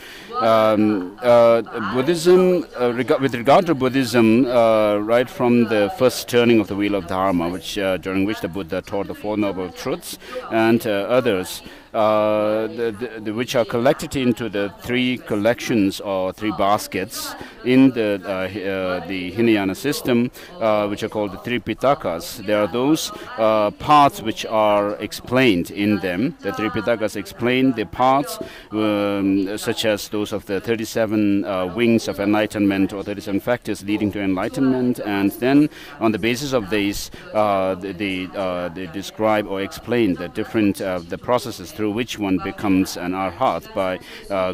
Buddhism, with regard to Buddhism, right from the first turning of the wheel of Dharma, during which the Buddha taught the Four Noble Truths, and others, which are collected into the three collections or three baskets in the Hinayana system, which are called the three Pitakas. There are those parts which are explained in them. The three Pitakas explain the parts such as those of the 37 wings of enlightenment, or 37 factors leading to enlightenment, and then on the basis of these they describe or explain the different the processes through which one becomes an arhat by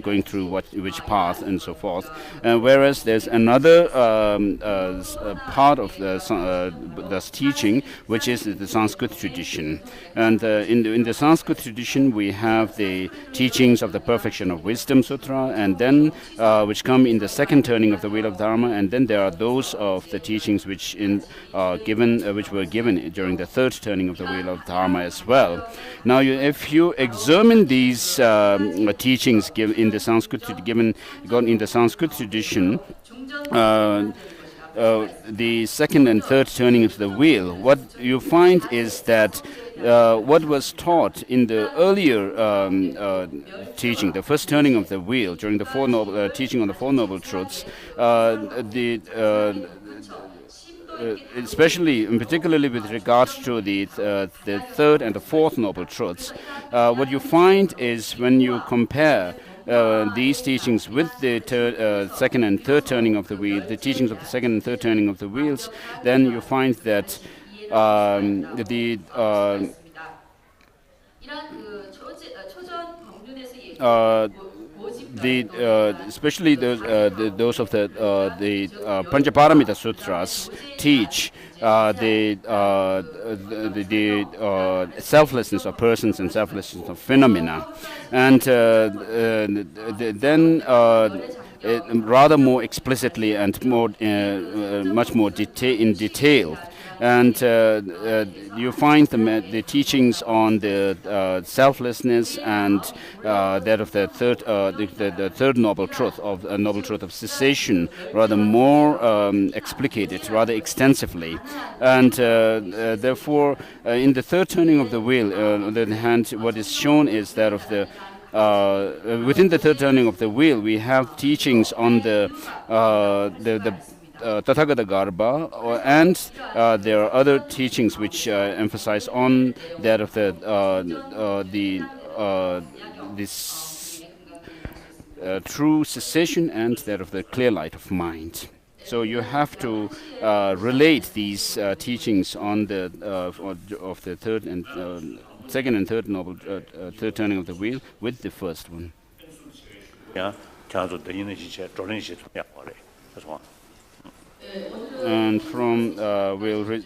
going through which path and so forth. Whereas there's another part of the teaching, which is the Sanskrit tradition. And in the Sanskrit tradition, we have the teachings of the Perfection of Wisdom Sutra, and then which come in the second turning of the Wheel of Dharma, and then there are those of the teachings which were given during the third turning of the Wheel of Dharma as well. Now, if you examine these teachings given in the Sanskrit tradition, the second and third turning of the wheel, what you find is that what was taught in the earlier teaching, the first turning of the wheel, during the teaching on the Four Noble Truths, especially and particularly with regards to the third and the fourth Noble Truths, what you find is when you compare these teachings with the second and third turning of the wheel, the teachings of the second and third turning of the wheels, then you find that especially those of the Panchaparamita Sutras teach the selflessness of persons and selflessness of phenomena, and then rather more explicitly and more much more in detail. And you find the teachings on the selflessness and that of the third noble truth of noble truth of cessation rather more explicated, rather extensively. And therefore, in the third turning of the wheel, on the other hand, what is shown is that of the within the third turning of the wheel, we have teachings on the Tathagata Garbha, and there are other teachings which emphasize on that of this true cessation and that of the clear light of mind. So you have to relate these teachings on the of the third and second and third noble third turning of the wheel with the first one. Yeah, and from we'll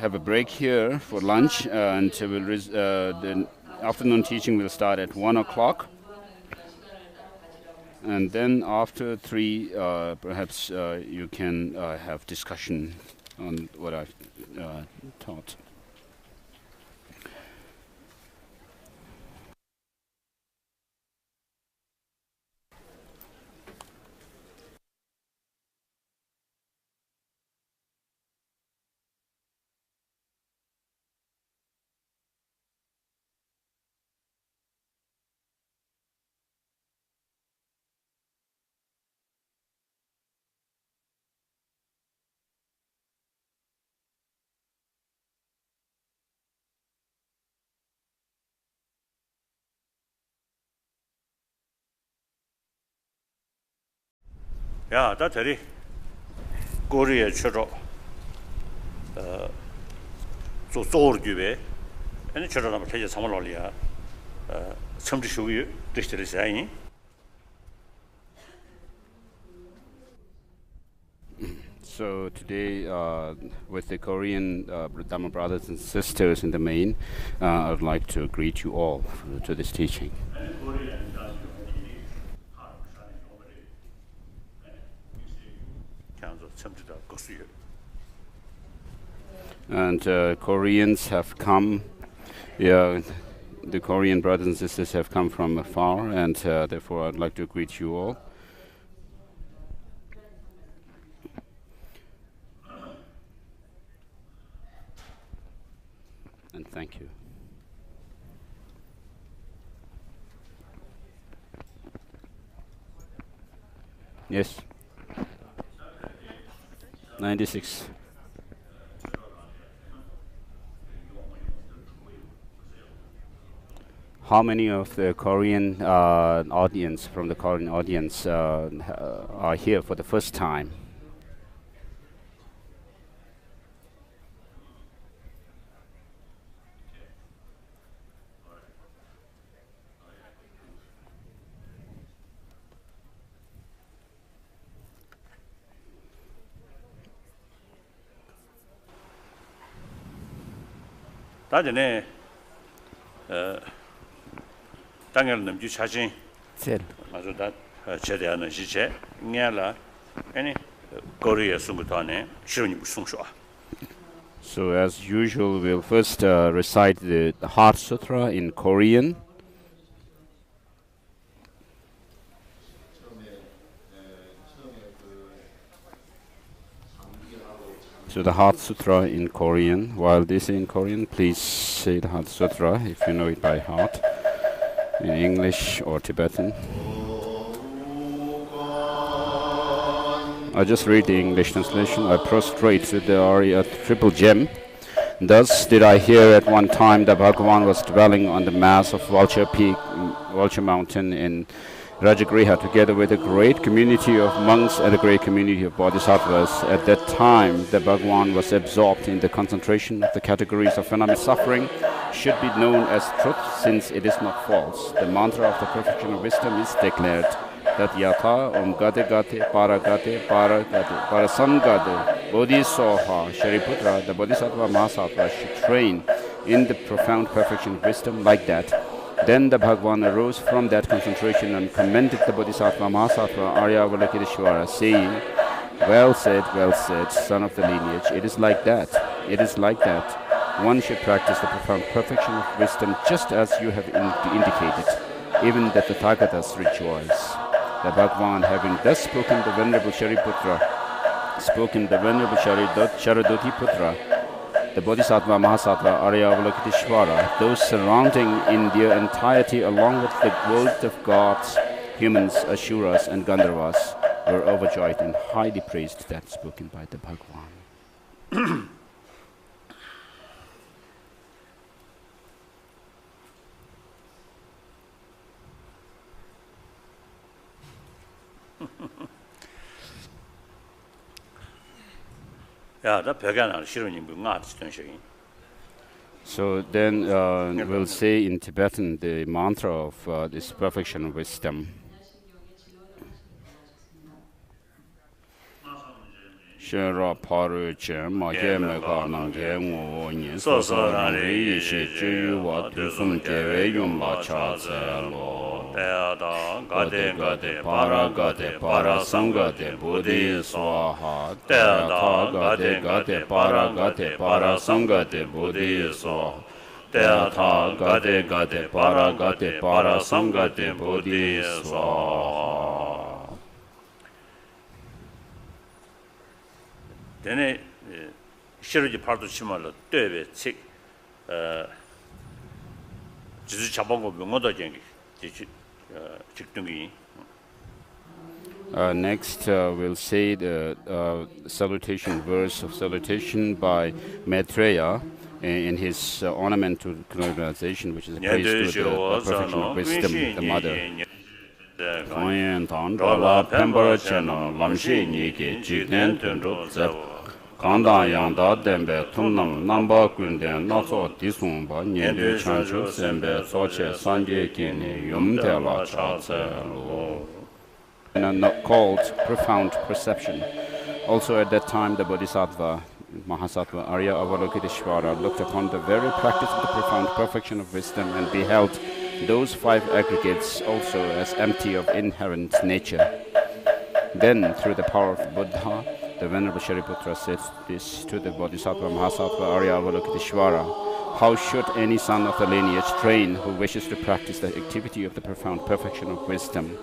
have a break here for lunch, and the afternoon teaching will start at 1 o'clock, and then after 3 perhaps you can have discussion on what I've taught. 야, 다 저리 고리에 쳐줘. 저 쪼르규베. 아니 저러면 되게 정말 올리야. 첨지 쇼유 드시들 사이. So today, with the Korean Dhamma brothers and sisters in the main, I would like to greet you all to this teaching. And Koreans have come, the Korean brothers and sisters have come from afar, and therefore I'd like to greet you all. And thank you. Yes. 96. How many of the Korean audience, from the Korean audience, are here for the first time? 다전에 당연히 넘주 자신 아주 다 제대하는 시체 냐라 아니 코리아 숨부터 안에 시원이 무슨 소아. So as usual, we'll first recite the Heart Sutra in Korean. So the Heart Sutra in Korean. While this is in Korean, please say the Heart Sutra if you know it by heart, in English or Tibetan. I just read the English translation. I prostrate to the Arya triple gem. Thus did I hear at one time that Bhagavan was dwelling on the mass of Vulture Peak, Vulture Mountain in Rajagriha, together with a great community of monks and a great community of bodhisattvas. At that time, the Bhagavan was absorbed in the concentration of the categories of phenomenal suffering, should be known as truth, since it is not false. The mantra of the perfection of wisdom is declared that yatha om gate gate para samgate bodhisoha Shariputra, the bodhisattva mahasattva, should train in the profound perfection of wisdom like that. Then the Bhagavan arose from that concentration and commended the Bodhisattva Mahasattva Arya Avalokiteshvara, saying, well said, son of the lineage, it is like that, it is like that. One should practice the profound perfection of wisdom just as you have indicated, even that the Tathagatas rejoice. The Bhagavan, having thus spoken the Venerable Shariputra, Sharadoti Putra, the Bodhisattva Mahasattva Arya Avalokiteshvara, those surrounding in their entirety along with the world of gods, humans, Asuras and Gandharvas, were overjoyed and highly praised that spoken by the Bhagavan. So then we'll say in Tibetan the mantra of this perfection of wisdom. Shara paru che ma ge me ga nang ge ngo ni so so ran ri shi ju wa tu sum ge we yum ba cha ze lo da da ga de para sam ga de bodhi swaha da da ga de para sam ga de bodhi swaha da da ga de para sam ga de bodhi swaha. Then 시르지 파도 치말로 되베 책 지수 잡은 거 명어도 쟁기 직등이. Next we'll say the salutation verse of salutation by Maitreya in his ornament to canonization, which is a praise to the perfection of wisdom, the mother. Korean Buddhists Pember Channel Lamshi Niki Jiden Tundro Zep Kanda Yanda Dembe Tunam Namba Gunden Naso Disumba Nyendu Chanchu Sembe Soche Sanje Kini Yumdela Chatse Not called profound perception. Also at that time the Bodhisattva Mahasattva Arya Avalokiteshvara looked upon the very practice of the profound perfection of wisdom and beheld those five aggregates also as empty of inherent nature. Then, through the power of Buddha, the Venerable Shariputra said this to the Bodhisattva Mahasattva Arya Avalokiteshvara: how should any son of the lineage train who wishes to practice the activity of the profound perfection of wisdom?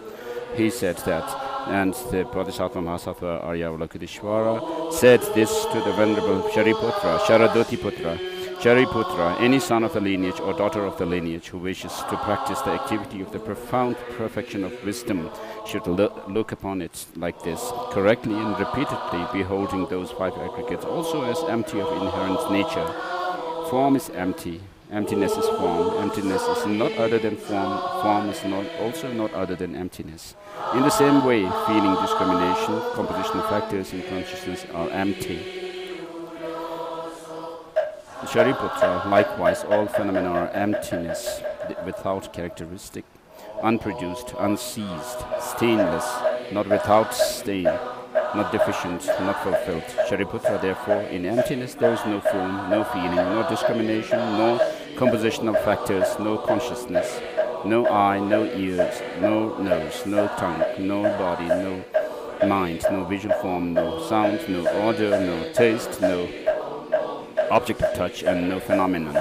He said that, and the Bodhisattva Mahasattva Arya Avalokiteshvara said this to the Venerable Shariputra, Sharadutiputra: Shariputra, any son of the lineage or daughter of the lineage who wishes to practice the activity of the profound perfection of wisdom should look upon it like this, correctly and repeatedly beholding those five aggregates also as empty of inherent nature. Form is empty. Emptiness is form. Emptiness is not other than form. Form is also not other than emptiness. In the same way, feeling, discrimination, compositional factors in consciousness are empty. Shariputra, likewise, all phenomena are emptiness, without characteristic, unproduced, unseized, stainless, not without stain, not deficient, not fulfilled. Shariputra, therefore, in emptiness there is no form, no feeling, no discrimination, no compositional factors, no consciousness, no eye, no ears, no nose, no tongue, no body, no mind, no visual form, no sound, no odor, no taste, no object of touch, and no phenomenon.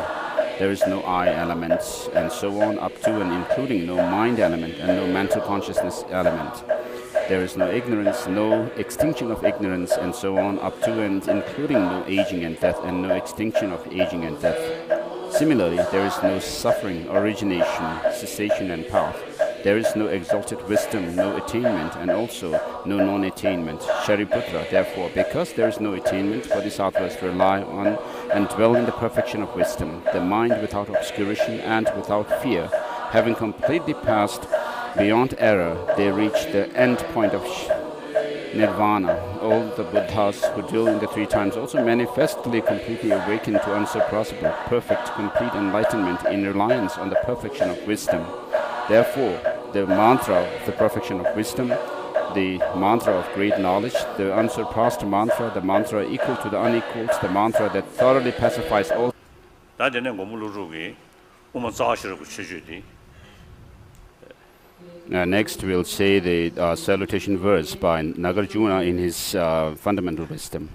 There is no I element, and so on, up to and including no mind element and no mental consciousness element. There is no ignorance, no extinction of ignorance, and so on, up to and including no aging and death, and no extinction of aging and death. Similarly, there is no suffering, origination, cessation, and path. There is no exalted wisdom, no attainment, and also no non-attainment. Shariputra, therefore, because there is no attainment, bodhisattvas rely on and dwell in the perfection of wisdom, the mind without obscuration and without fear. Having completely passed beyond error, they reach the end point of nirvana. All the Buddhas who dwell in the three times also manifestly completely awaken to unsurpassable, perfect, complete enlightenment in reliance on the perfection of wisdom. Therefore, the mantra of the perfection of wisdom, the mantra of great knowledge, the unsurpassed mantra, the mantra equal to the unequaled, the mantra that thoroughly pacifies all. Next, we'll say the salutation verse by Nagarjuna in his fundamental wisdom.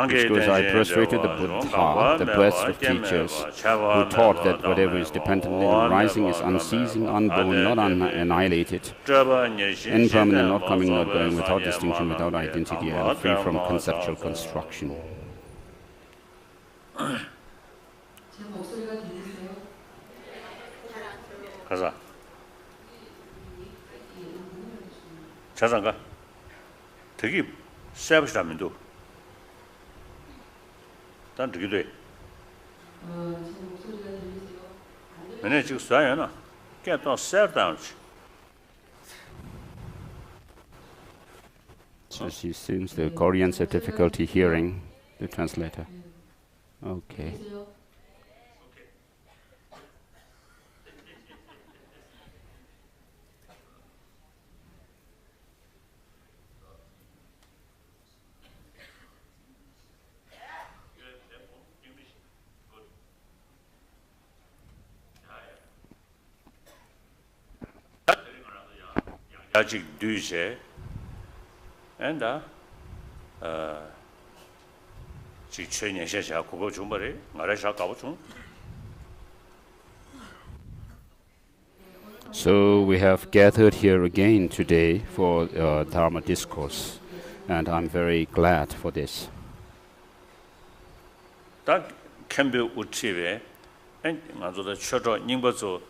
Which goes, I prostrate to the Buddha, the blessed of teachers, who taught that whatever is dependently arising is unceasing, unborn, not annihilated, impermanent, not coming, not going, without distinction, without identity, and free from conceptual construction. 가자. 자장가. 되게 세브시라면도. 난 되게 돼. 근데 지금 쏴요나. 깨도 세브다운지. So she seems the Koreans have difficulty hearing the translator. Okay. 아직 뒤에 엔다 그거 좀 말해 말해서 가보죠. So we have gathered here again today for Dharma discourse, and I'm very glad for this. 다 캠비 우치베 엔 맞아도 쳐줘 닝버서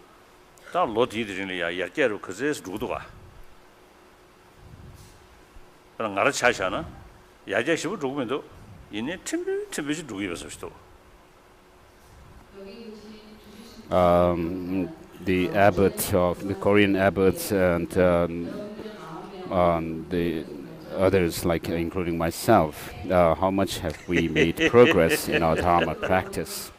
다 로디들이야 야게로 그제스 루도가 그런 나라 차샤나 야제시부 조금도 이네 the abbot of the Korean abbots and the others, like including myself, how much have we made progress in our Dharma practice?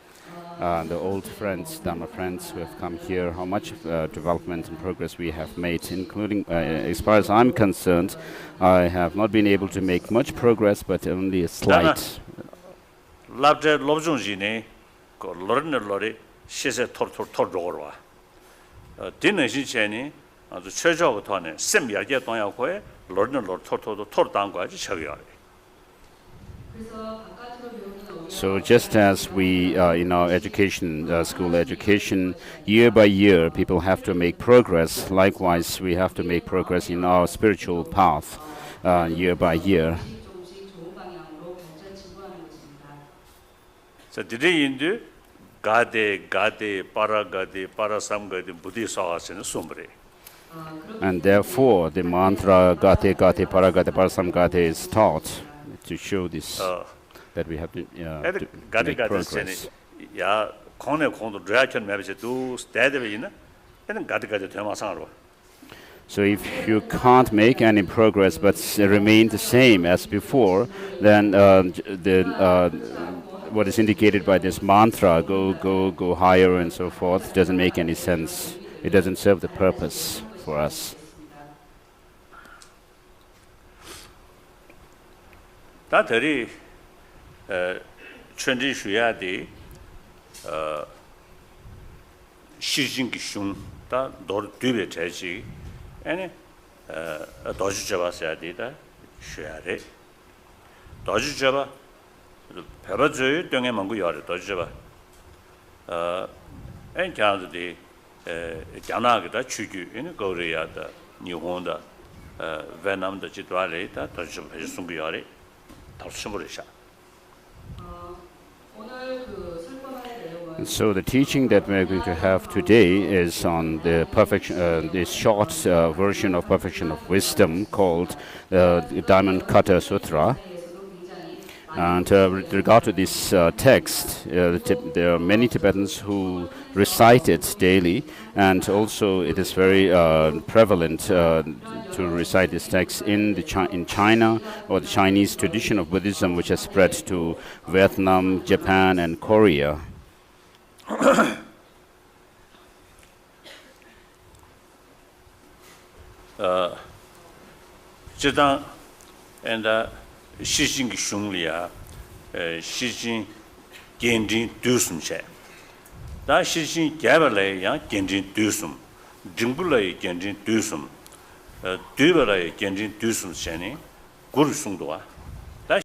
The old friends, Dharma friends who have come here, how much development and progress we have made, including, as far as I'm concerned, I have not been able to make much progress, but only a slight. Labje lobjungji ko lorne lori shese tor rogorwa. Dinne jincheni azu chejobu터 ne sem yarge 동야고에 lorne lor tor 당과지 쳐요래. So just as we, in our education, school education, year by year, people have to make progress. Likewise, we have to make progress in our spiritual path, year by year. So today in gade, parasamgade, buddhisasana sumbre. And therefore, the mantra gate, paragate, parasamgate is taught to show this. That we have to make progress. So if you can't make any progress but remain the same as before, then what is indicated by this mantra, go higher and so forth, doesn't make any sense. It doesn't serve the purpose for us. 천지 수야디 시진기 슝다 노르 뒤에 제지 아니 도지 잡아서야 되다 쉐야레 도지 잡아 배버저의 땅에 먹고 열어 도지 잡아 엔자들이 자나가다 추규 인 코리아다 일본다 베트남다 지도아레다 도지 잡아 해준 열어 And so the teaching that we're going to have today is on the perfection, this short version of perfection of wisdom called Diamond Sutra. And with regard to this text, there are many Tibetans who recite it daily, and also it is very prevalent to recite this text in China, or the Chinese tradition of Buddhism, which has spread to Vietnam, Japan, and Korea. And 시진기 슝리아 시진 겐진 두숨체 다 시진 개발에 양 겐진 두숨 징불에 겐진 두숨 뒤발에 겐진 두숨체니 구르숭도와